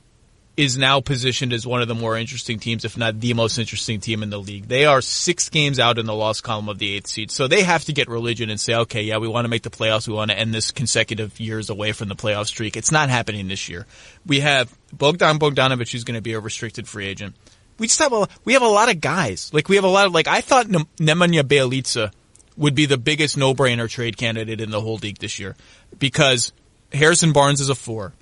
is now positioned as one of the more interesting teams, if not the most interesting team in the league. They are 6 games out in the loss column of the 8th seed. So they have to get religion and say, okay, yeah, we want to make the playoffs. We want to end this consecutive years away from the playoff streak. It's not happening this year. We have Bogdanovic, who's going to be a restricted free agent. We have a lot of guys. I thought Nemanja Bjelica would be the biggest no-brainer trade candidate in the whole league this year because Harrison Barnes is a 4.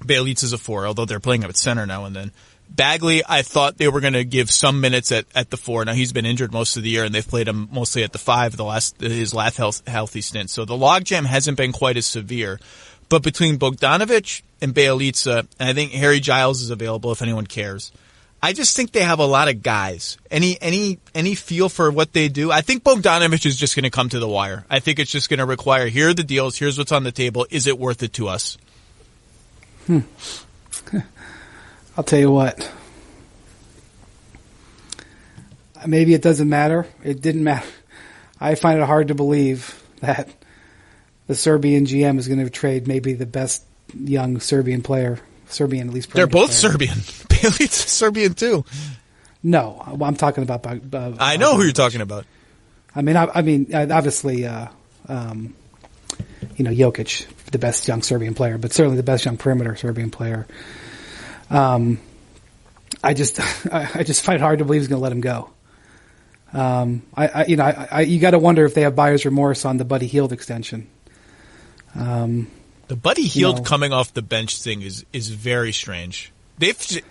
Bjelica is a 4, although they're playing him at center now and then. Bagley, I thought they were going to give some minutes at the 4. Now he's been injured most of the year, and they've played him mostly at the 5 his last healthy stint. So the logjam hasn't been quite as severe. But between Bogdanovic and Bjelica, and I think Harry Giles is available if anyone cares. I just think they have a lot of guys. Any feel for what they do? I think Bogdanovic is just going to come to the wire. I think it's just going to require, here are the deals, here's what's on the table. Is it worth it to us? I'll tell you what. Maybe it doesn't matter. It didn't matter. I find it hard to believe that the Serbian GM is going to trade maybe the best young Serbian player. Serbian, at least. They're both player. Serbian. Bailey's Serbian too. No, I'm talking about. I know who you're talking about. I mean, obviously, Jokic, the best young Serbian player, but certainly the best young perimeter Serbian player. I just find it hard to believe he's going to let him go. You got to wonder if they have buyer's remorse on the Buddy Hield extension. The Buddy Hield coming off the bench thing is very strange.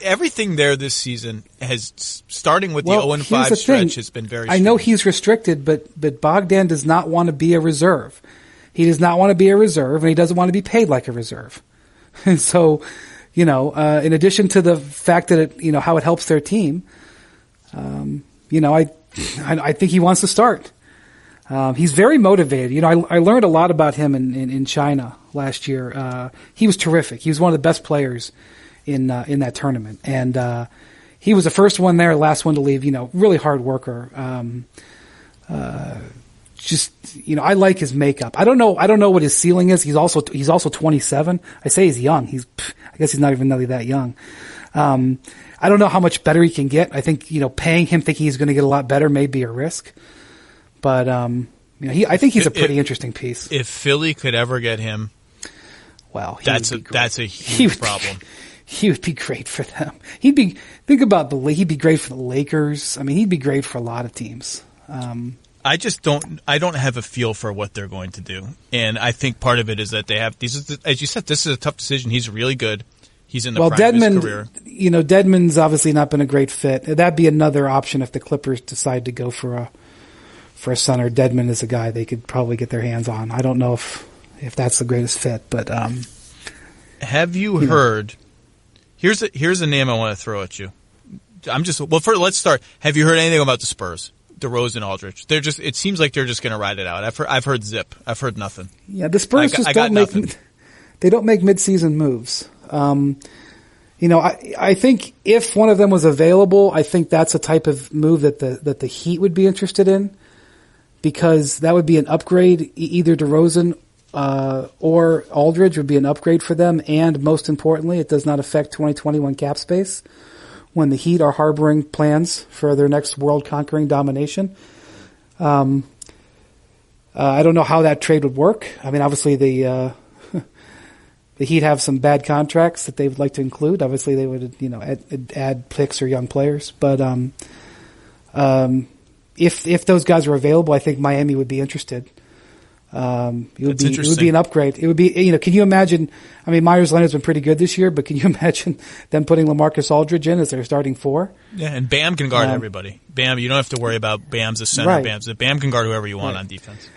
Everything there this season has, starting with the 0-5 stretch, has been very strange. I know he's restricted, but Bogdan does not want to be a reserve. He does not want to be a reserve, and he doesn't want to be paid like a reserve. And so, in addition to the fact that how it helps their team, I think he wants to start. He's very motivated. I learned a lot about him in China last year. He was terrific. He was one of the best players in that tournament, and he was the first one there, last one to leave. Really hard worker. I like his makeup. I don't know what his ceiling is. He's also 27. I say he's young. I guess he's not even really that young. I don't know how much better he can get. I think, paying him thinking he's going to get a lot better may be a risk. But, I think he's a pretty interesting piece. If Philly could ever get him, well, that's a huge problem. He would be great for them. He'd be great for the Lakers. I mean, he'd be great for a lot of teams. I don't have a feel for what they're going to do. And I think part of it is that they have as you said, this is a tough decision. He's really good. He's in the prime of his career. Dedmon's obviously not been a great fit. That'd be another option if the Clippers decide to go for a center. Dedmon is a guy they could probably get their hands on. I don't know if that's the greatest fit, but have you heard? Here's a name I want to throw at you. Let's start. Have you heard anything about the Spurs? DeRozan, Aldridge. It seems like they're just going to ride it out. I've heard zip. I've heard nothing. Yeah, the Spurs don't make midseason moves. I think if one of them was available, I think that's a type of move that the Heat would be interested in, because that would be an upgrade, either DeRozan or Aldridge would be an upgrade for them, and most importantly, it does not affect 2021 cap space when the Heat are harboring plans for their next world-conquering domination. I don't know how that trade would work. I mean, obviously the Heat have some bad contracts that they would like to include. Obviously, they would, add picks or young players. But if those guys were available, I think Miami would be interested. It would be an upgrade. It would be, can you imagine? I mean, Myers Leonard's been pretty good this year, but can you imagine them putting LaMarcus Aldridge in as their starting four? Yeah, and Bam can guard everybody. Bam, you don't have to worry about Bam's a center. Right. Bam can guard whoever you want on defense.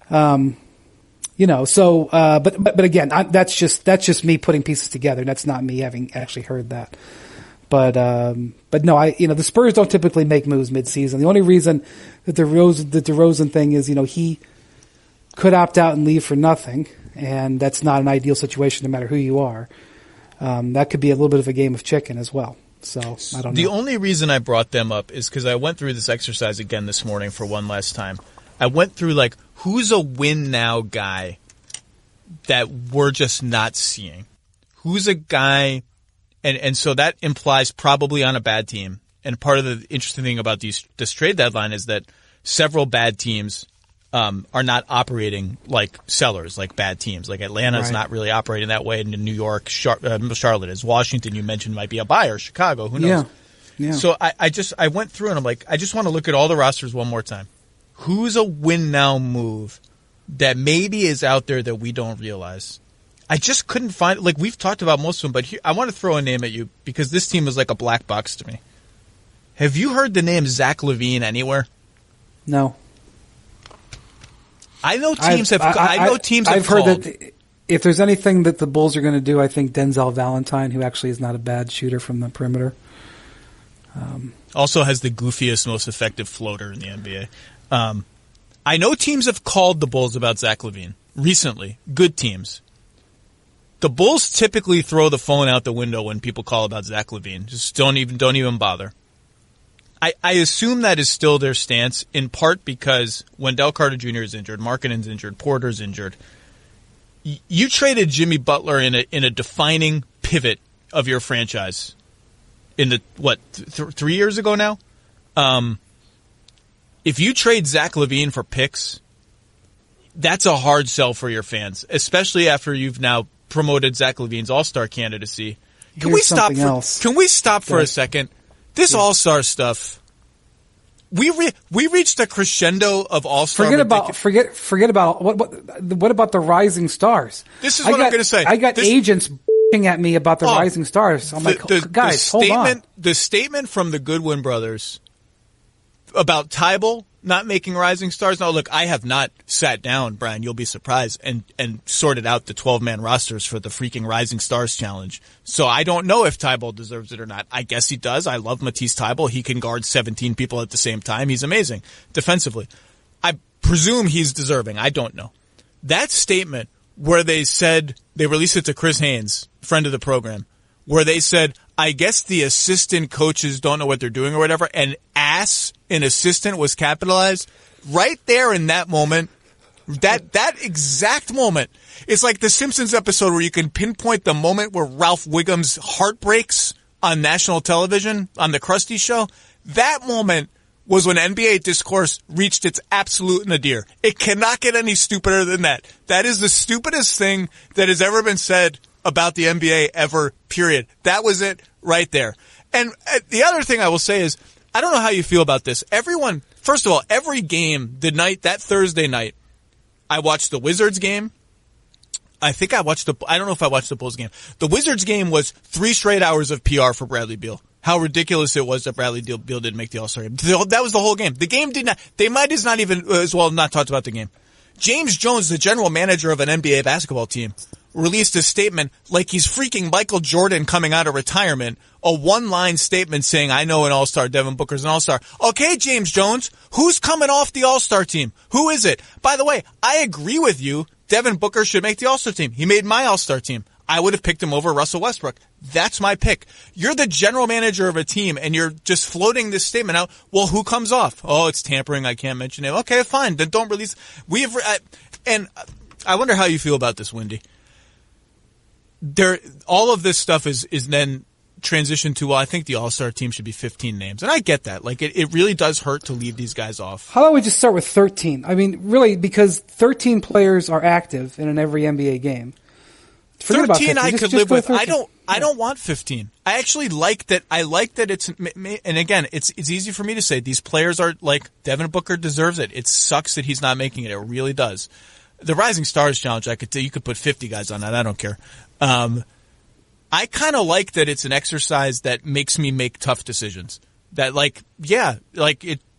But again, that's just me putting pieces together. That's not me having actually heard that. But no, the Spurs don't typically make moves midseason. The only reason that the DeRozan thing is, he could opt out and leave for nothing, and that's not an ideal situation no matter who you are. That could be a little bit of a game of chicken as well. So I don't know. The only reason I brought them up is because I went through this exercise again this morning for one last time. I went through who's a win now guy that we're just not seeing? Who's a guy, and so that implies probably on a bad team. And part of the interesting thing about this trade deadline is that several bad teams are not operating like sellers, like bad teams. Like Atlanta's not really operating that way, and in New York, Charlotte is. Washington, you mentioned, might be a buyer. Chicago, who knows? Yeah. So I went through and I'm like, I just want to look at all the rosters one more time. Who's a win now move that maybe is out there that we don't realize? I just couldn't find. We've talked about most of them, but here, I want to throw a name at you because this team is like a black box to me. Have you heard the name Zach LaVine anywhere? No. I know teams have I've heard that if there's anything that the Bulls are going to do, I think Denzel Valentine, who actually is not a bad shooter from the perimeter. Also has the goofiest, most effective floater in the NBA. I know teams have called the Bulls about Zach LaVine recently. Good teams. The Bulls typically throw the phone out the window when people call about Zach LaVine. Just don't even bother. I assume that is still their stance, in part because Wendell Carter Jr. is injured, Markkanen's injured, Porter's injured. You traded Jimmy Butler in a defining pivot of your franchise in the 3 years ago now. If you trade Zach LaVine for picks, that's a hard sell for your fans, especially after you've now promoted Zach LaVine's All-Star candidacy. Can we stop for a second? This All-Star stuff, we reached a crescendo of All-Star. Forget about what about the Rising Stars? This is what I'm going to say. I got agents at me about the Rising Stars. I'm guys, hold on. The statement from the Goodwin brothers about Tybal not making Rising Stars. Now, look, I have not sat down, Brian, you'll be surprised, and sorted out the 12-man rosters for the freaking Rising Stars Challenge. So I don't know if Tybal deserves it or not. I guess he does. I love Matisse Tybal. He can guard 17 people at the same time. He's amazing defensively. I presume he's deserving. I don't know. That statement where they said, they released it to Chris Haynes, friend of the program, where they said, I guess the assistant coaches don't know what they're doing or whatever, and ass in assistant was capitalized. Right there in that moment, that exact moment, it's like the Simpsons episode where you can pinpoint the moment where Ralph Wiggum's heart breaks on national television, on the Krusty Show. That moment was when NBA discourse reached its absolute nadir. It cannot get any stupider than that. That is the stupidest thing that has ever been said about the NBA ever, period. That was it right there. And the other thing I will say is, I don't know how you feel about this. Everyone, first of all, every game, that Thursday night, I watched the Wizards game. I don't know if I watched the Bulls game. The Wizards game was 3 straight hours of PR for Bradley Beal. How ridiculous it was that Bradley Beal didn't make the All-Star game. That was the whole game. The game did not, they might as not even as well not talked about the game. James Jones, the general manager of an NBA basketball team, released a statement like he's freaking Michael Jordan coming out of retirement, a one-line statement saying, I know an All-Star, Devin Booker's an All-Star. Okay, James Jones, who's coming off the All-Star team? Who is it? By the way, I agree with you. Devin Booker should make the All-Star team. He made my All-Star team. I would have picked him over Russell Westbrook. That's my pick. You're the general manager of a team, and you're just floating this statement out. Well, who comes off? Oh, it's tampering. I can't mention it. Okay, fine. Then don't release. I wonder how you feel about this, Wendy. All of this stuff is then transitioned to, well, I think the All-Star team should be 15 names. And I get that. Like, it really does hurt to leave these guys off. How about we just start with 13? I mean, really, because 13 players are active in every NBA game. Forget 13 I could live with. 13. I don't want 15. I actually like that. I like that it's, and again, it's easy for me to say these players are like, Devin Booker deserves it. It sucks that he's not making it. It really does. The Rising Stars Challenge, you could put 50 guys on that. I don't care. I kind of like that it's an exercise that makes me make tough decisions. That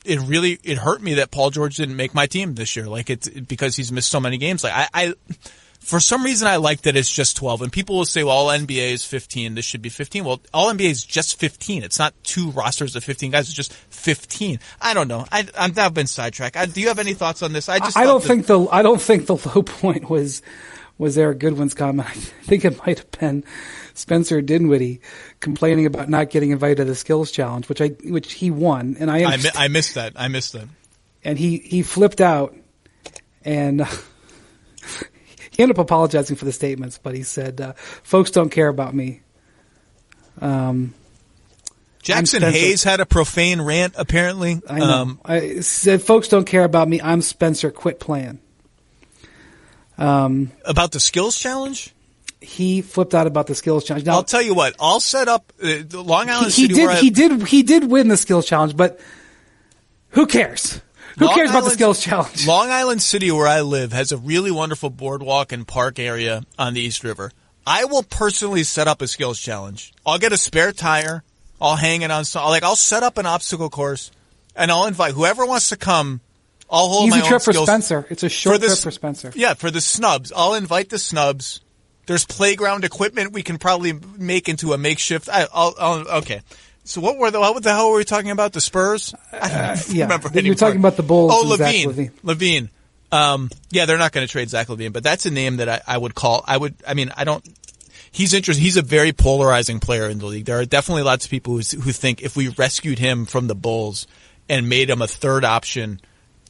it really hurt me that Paul George didn't make my team this year. Like because he's missed so many games. Like I for some reason I like that it's just 12. And people will say, well, all NBA is 15. This should be 15. Well, all NBA is just 15. It's not 2 rosters of 15 guys. It's just 15. I don't know. I've been sidetracked. Do you have any thoughts on this? I don't think the low point was Eric Goodwin's comment. I think it might have been Spencer Dinwiddie complaining about not getting invited to the skills challenge, which he won. And I missed that. And he flipped out and he ended up apologizing for the statements, but he said, folks don't care about me. Jackson Hayes had a profane rant, apparently. I know. I said, folks don't care about me. I'm Spencer. Quit playing. About the skills challenge? He flipped out about the skills challenge. Now, I'll tell you what. I'll set up the Long Island City. He did win the skills challenge, but who cares? Who cares about the skills challenge? Long Island City, where I live, has a really wonderful boardwalk and park area on the East River. I will personally set up a skills challenge. I'll get a spare tire. I'll hang it on. I'll set up an obstacle course, and I'll invite whoever wants to come. I'll hold my own skills. Easy trip for Spencer. It's a short trip for Spencer. Yeah, for the snubs. I'll invite the snubs. There's playground equipment we can probably make into a makeshift. Okay. So what the hell were we talking about? The Spurs? I don't remember anymore. You're talking about the Bulls. Oh, LaVine. Yeah, they're not going to trade Zach LaVine, but that's a name that I would call. He's interesting. He's a very polarizing player in the league. There are definitely lots of people who think if we rescued him from the Bulls and made him a third option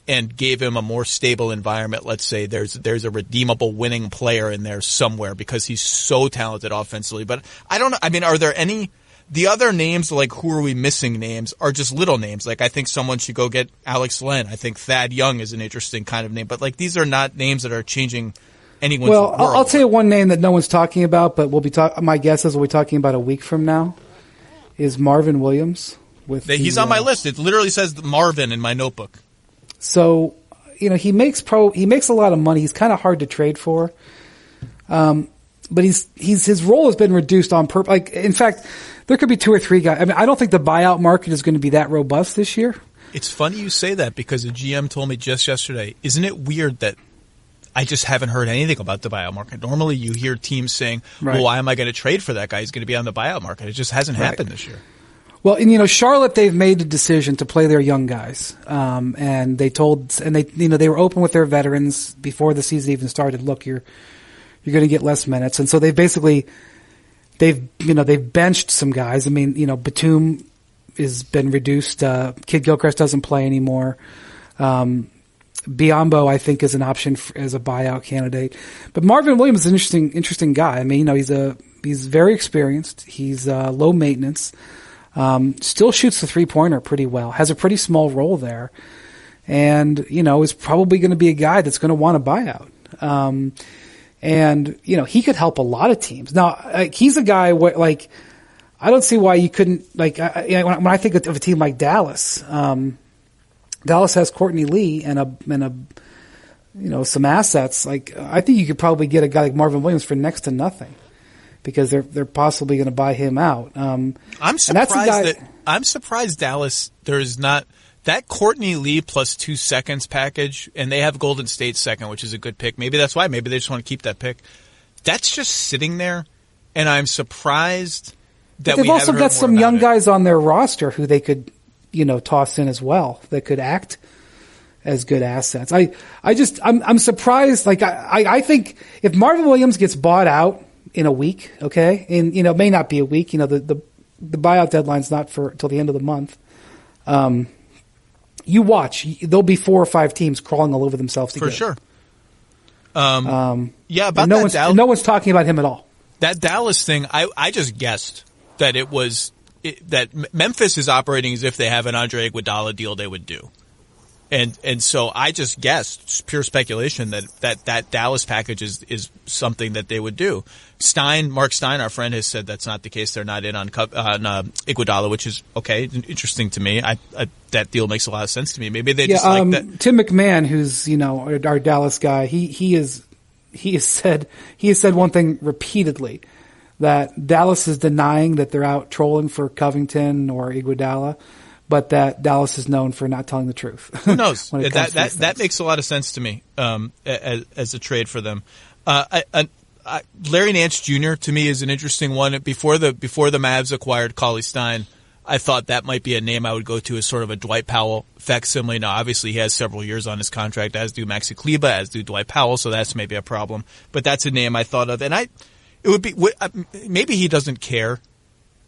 and gave him a more stable environment, let's say there's a redeemable winning player in there somewhere because he's so talented offensively. But I don't know. I mean, are there any? The other names, like who are we missing names, are just little names. Like I think someone should go get Alex Len. I think Thad Young is an interesting kind of name. But like these are not names that are changing anyone's world. Well, I'll tell you one name that no one's talking about, but my guess is we'll be talking about a week from now, is Marvin Williams. He's on my list. It literally says Marvin in my notebook. So, he makes a lot of money. He's kind of hard to trade for. But his role has been reduced on purpose. Like, in fact, there could be 2 or 3 guys. I mean, I don't think the buyout market is going to be that robust this year. It's funny you say that because a GM told me just yesterday, isn't it weird that I just haven't heard anything about the buyout market? Normally you hear teams saying, well, why am I going to trade for that guy? He's going to be on the buyout market. It just hasn't happened this year. Well, and Charlotte, they've made the decision to play their young guys, and they were open with their veterans before the season even started. Look, you're going to get less minutes, and so they've benched some guys. I mean, Batum has been reduced. Kid Gilchrist doesn't play anymore. Biyombo, I think, is an option as a buyout candidate, but Marvin Williams is an interesting guy. I mean, he's very experienced. He's low maintenance. Still shoots the 3-pointer pretty well, has a pretty small role there, and, is probably going to be a guy that's going to want a buyout. And, he could help a lot of teams. Now, he's a guy where, I don't see why you couldn't, when I think of a team like Dallas, Dallas has Courtney Lee and some assets. I think you could probably get a guy like Marvin Williams for next to nothing, because they're possibly going to buy him out. I'm surprised Dallas, there's not that Courtney Lee plus 2 seconds package, and they have Golden State second, which is a good pick. Maybe that's why. Maybe they just want to keep that pick. That's just sitting there, and I'm surprised that they've also got some young guys on their roster who they could, toss in as well that could act as good assets. I'm surprised. I think if Marvin Williams gets bought out in a week, okay, and it may not be a week. The buyout deadline's not till the end of the month. You watch, there'll be 4 or 5 teams crawling all over themselves to for get sure. Yeah, about no that no one's talking about him at all. That Dallas thing, I just guessed that that Memphis is operating as if they have an Andre Iguodala deal they would do. And so I just guessed, just pure speculation, that Dallas package is something that they would do. Mark Stein, our friend, has said that's not the case. They're not in on Iguodala, which is okay, interesting to me. That deal makes a lot of sense to me. Maybe they just like that. Tim McMahon, who's our Dallas guy, he has said one thing repeatedly, that Dallas is denying that they're out trolling for Covington or Iguodala, but that Dallas is known for not telling the truth. Who knows? That makes a lot of sense to me as a trade for them. Larry Nance Jr. to me is an interesting one. Before the Mavs acquired Cauley Stein, I thought that might be a name I would go to as sort of a Dwight Powell facsimile. Now, obviously, he has several years on his contract, as do Maxi Kleber, as do Dwight Powell, so that's maybe a problem. But that's a name I thought of, and it would be maybe he doesn't care,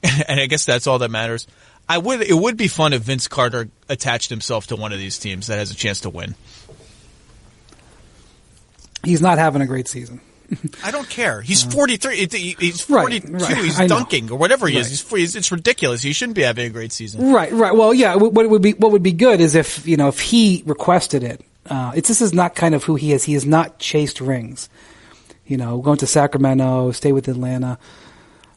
and I guess that's all that matters. It would be fun if Vince Carter attached himself to one of these teams that has a chance to win. He's not having a great season. I don't care. He's 43. He's 42. Right. He's dunking or whatever he is. It's ridiculous. He shouldn't be having a great season. Right. Well, yeah. What would be good is if he requested it. This is not kind of who he is. He has not chased rings. Going to Sacramento, stay with Atlanta.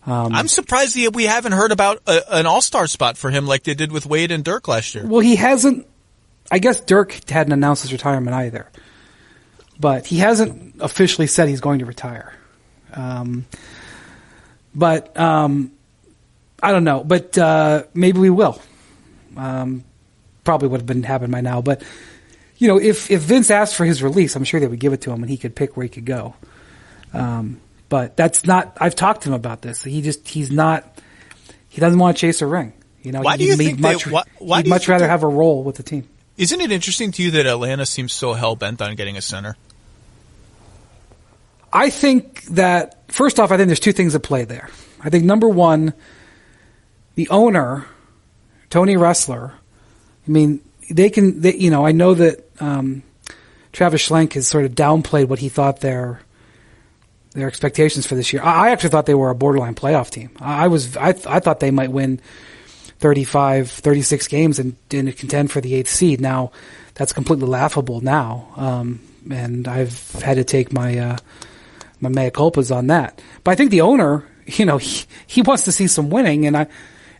I'm surprised we haven't heard about an all-star spot for him like they did with Wade and Dirk last year. Well, he hasn't. I guess Dirk hadn't announced his retirement either. But he hasn't officially said he's going to retire. But I don't know. But maybe we will. Probably would have been happening by now. But if Vince asked for his release, I'm sure they would give it to him, and he could pick where he could go. But that's not. I've talked to him about this. He's not. He doesn't want to chase a ring. Why do you think he'd much rather have a role with the team? Isn't it interesting to you that Atlanta seems so hell-bent on getting a center? I think that, first off, I think there's two things at play there. I think, number one, the owner, Tony Ressler, I mean, I know that Travis Schlenk has sort of downplayed what he thought their expectations for this year. I actually thought they were a borderline playoff team. I thought they might win 35, 36 games and contend for the 8th seed. Now, that's completely laughable now, and I've had to take my mea culpas on that. But I think the owner, he wants to see some winning, and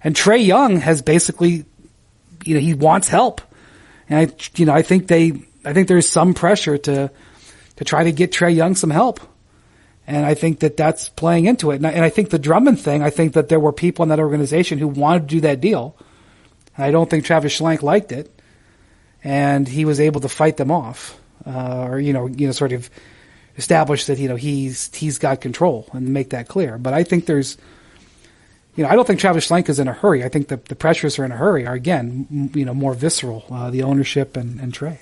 Trae Young has basically, he wants help, and I think there's some pressure to try to get Trae Young some help. And I think that's playing into it. And I think the Drummond thing, I think that there were people in that organization who wanted to do that deal. And I don't think Travis Schlenk liked it. And he was able to fight them off. Or sort of establish that, he's got control and make that clear. But I think there's, I don't think Travis Schlenk is in a hurry. I think the pressures are in a hurry are, again, more visceral, the ownership and Trae.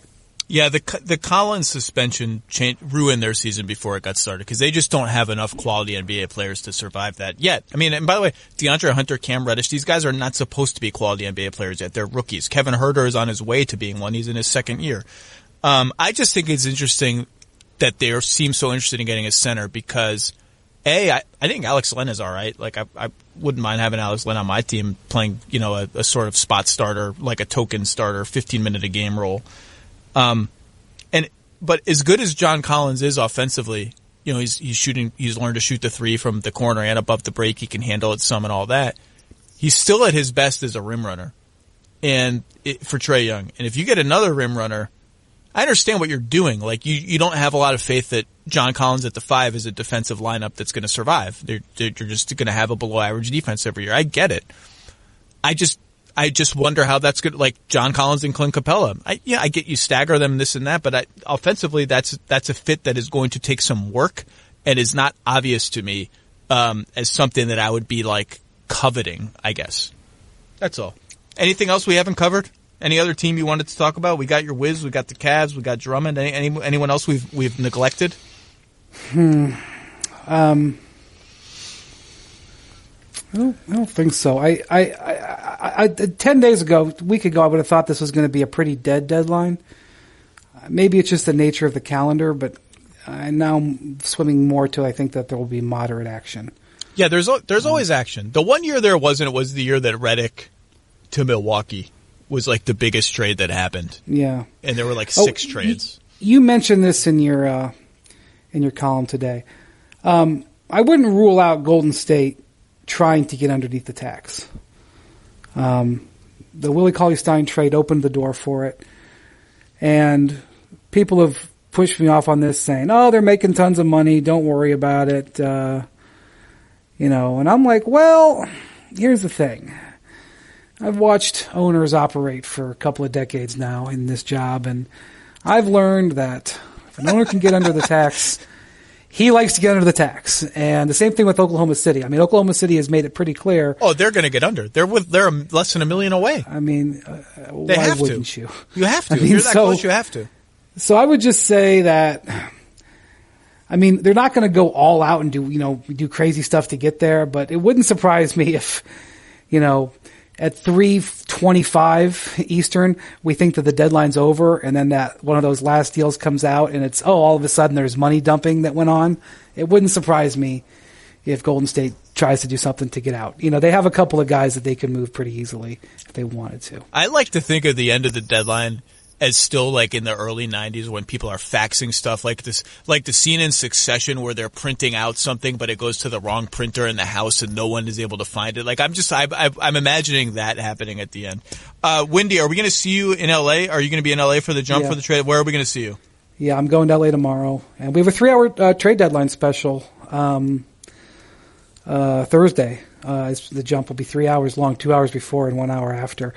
Yeah, the Collins suspension ruined their season before it got started because they just don't have enough quality NBA players to survive that yet. I mean, and by the way, DeAndre Hunter, Cam Reddish, these guys are not supposed to be quality NBA players yet. They're rookies. Kevin Huerter is on his way to being one. He's in his second year. I just think it's interesting that they seem so interested in getting a center because, I think Alex Len is all right. Like, I wouldn't mind having Alex Len on my team playing, a sort of spot starter, like a token starter, 15-minute-a-game role. But as good as John Collins is offensively, he's learned to shoot the three from the corner and above the break. He can handle it some and all that. He's still at his best as a rim runner for Trae Young. And if you get another rim runner, I understand what you're doing. Like you don't have a lot of faith that John Collins at the 5 is a defensive lineup that's going to survive. They're just going to have a below average defense every year. I get it. I just wonder how that's good. Like John Collins and Clint Capella. I get you stagger them, this and that, but offensively, that's a fit that is going to take some work and is not obvious to me as something that I would be like coveting. I guess that's all. Anything else we haven't covered? Any other team you wanted to talk about? We got your Wiz, we got the Cavs, we got Drummond. Anyone else we've neglected? I don't think so. I 10 days ago, a week ago, I would have thought this was going to be a pretty dead deadline. Maybe it's just the nature of the calendar, but now I'm swimming more to I think that there will be moderate action. Yeah, there's always action. The one year there wasn't. It was the year that Reddick to Milwaukee was like the biggest trade that happened. Yeah, and there were like 6 trades. You mentioned this in your column today. I wouldn't rule out Golden State trying to get underneath the tax. The Willie Cauley-Stein trade opened the door for it, and people have pushed me off on this, saying, "Oh, they're making tons of money. Don't worry about it." And I'm like, well, here's the thing. I've watched owners operate for a couple of decades now in this job, and I've learned that if an owner can get under the tax, he likes to get under the tax. And the same thing with Oklahoma City. I mean, Oklahoma City has made it pretty clear. Oh, they're going to get under. They're less than $1 million away. I mean, why wouldn't you? You have to. I mean, if you're that close, you have to. So I would just say that, I mean, they're not going to go all out and do crazy stuff to get there, but it wouldn't surprise me if, at 3:25 Eastern, we think that the deadline's over, and then that one of those last deals comes out, and it's, all of a sudden there's money dumping that went on. It wouldn't surprise me if Golden State tries to do something to get out. They have a couple of guys that they can move pretty easily if they wanted to. I like to think of the end of the deadline as still like in the early 90s when people are faxing stuff like this, like the scene in Succession where they're printing out something but it goes to the wrong printer in the house and no one is able to find it. Like I'm imagining that happening at the end. Windy, are we going to see you in LA? Are you going to be in LA for the jump for the trade? Where are we going to see you? Yeah, I'm going to LA tomorrow, and we have a 3-hour trade deadline special. Thursday, the jump will be 3 hours long, 2 hours before and 1 hour after.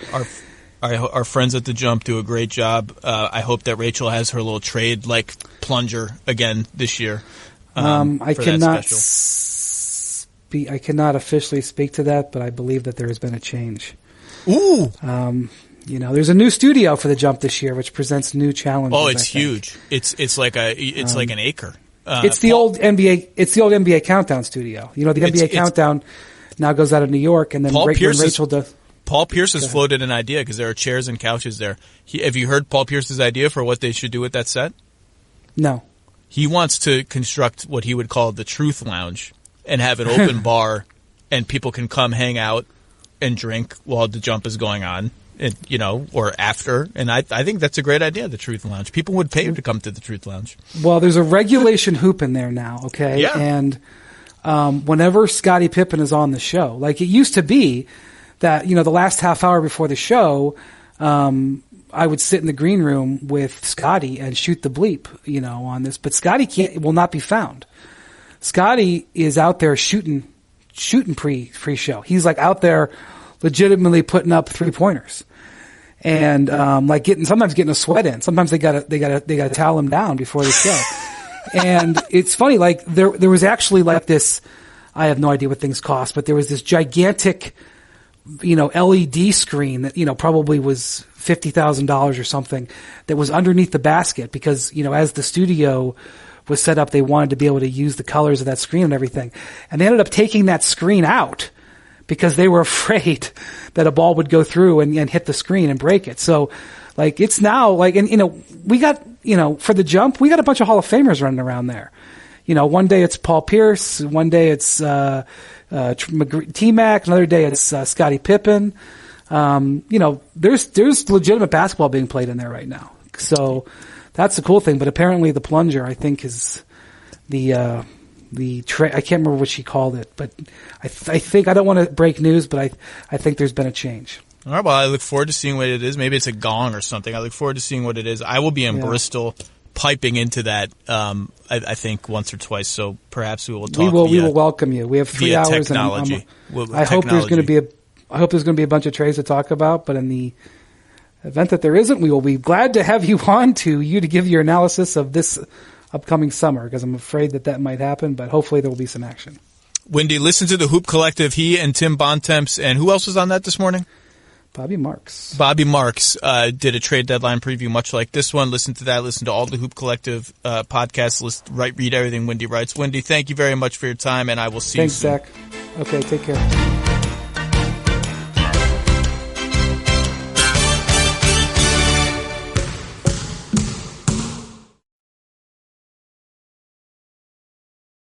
Our friends at the Jump do a great job. I hope that Rachel has her little trade like plunger again this year. I cannot officially speak to that, but I believe that there has been a change. Ooh. There's a new studio for the Jump this year, which presents new challenges. Oh, it's huge. It's like an acre. It's the old NBA Countdown studio. The NBA Countdown now goes out of New York, and then Rachel does. Paul Pierce has floated an idea because there are chairs and couches there. Have you heard Paul Pierce's idea for what they should do with that set? No. He wants to construct what he would call the Truth Lounge and have an open bar, and people can come hang out and drink while the jump is going on, and, or after. And I think that's a great idea, the Truth Lounge. People would pay to come to the Truth Lounge. Well, there's a regulation hoop in there now, okay? Yeah. And whenever Scottie Pippen is on the show, like it used to be, that, the last half hour before the show, I would sit in the green room with Scotty and shoot the bleep, on this. But Scotty will not be found. Scotty is out there shooting pre-show. He's like out there legitimately putting up 3-pointers. And, sometimes getting a sweat in. Sometimes they gotta towel him down before the show. And it's funny, like there was actually like this, I have no idea what things cost, but there was this gigantic, LED screen that, probably was $50,000 or something that was underneath the basket because, as the studio was set up, they wanted to be able to use the colors of that screen and everything. And they ended up taking that screen out because they were afraid that a ball would go through and hit the screen and break it. So like it's now like, and we got, for the jump, we got a bunch of Hall of Famers running around there. One day it's Paul Pierce, one day it's, T-Mac, another day it's Scottie Pippen. There's legitimate basketball being played in there right now. So that's the cool thing. But apparently the plunger, I think, is I can't remember what she called it, but I think I don't want to break news, but I think there's been a change. All right. Well, I look forward to seeing what it is. Maybe it's a gong or something. I look forward to seeing what it is. I will be in Bristol, piping into that, I think once or twice. So perhaps we will talk. We will welcome you. We have 3 hours. Technology. I hope there's going to be a bunch of trades to talk about. But in the event that there isn't, we will be glad to have you on to give your analysis of this upcoming summer because I'm afraid that might happen. But hopefully there will be some action. Wendy, listen to the Hoop Collective. He and Tim Bontemps, and who else was on that this morning? Bobby Marks did a trade deadline preview much like this one. Listen to that. Listen to all the Hoop Collective podcasts. Read everything Wendy writes. Wendy, thank you very much for your time, and I will see you soon. Thanks, Zach. Okay, take care.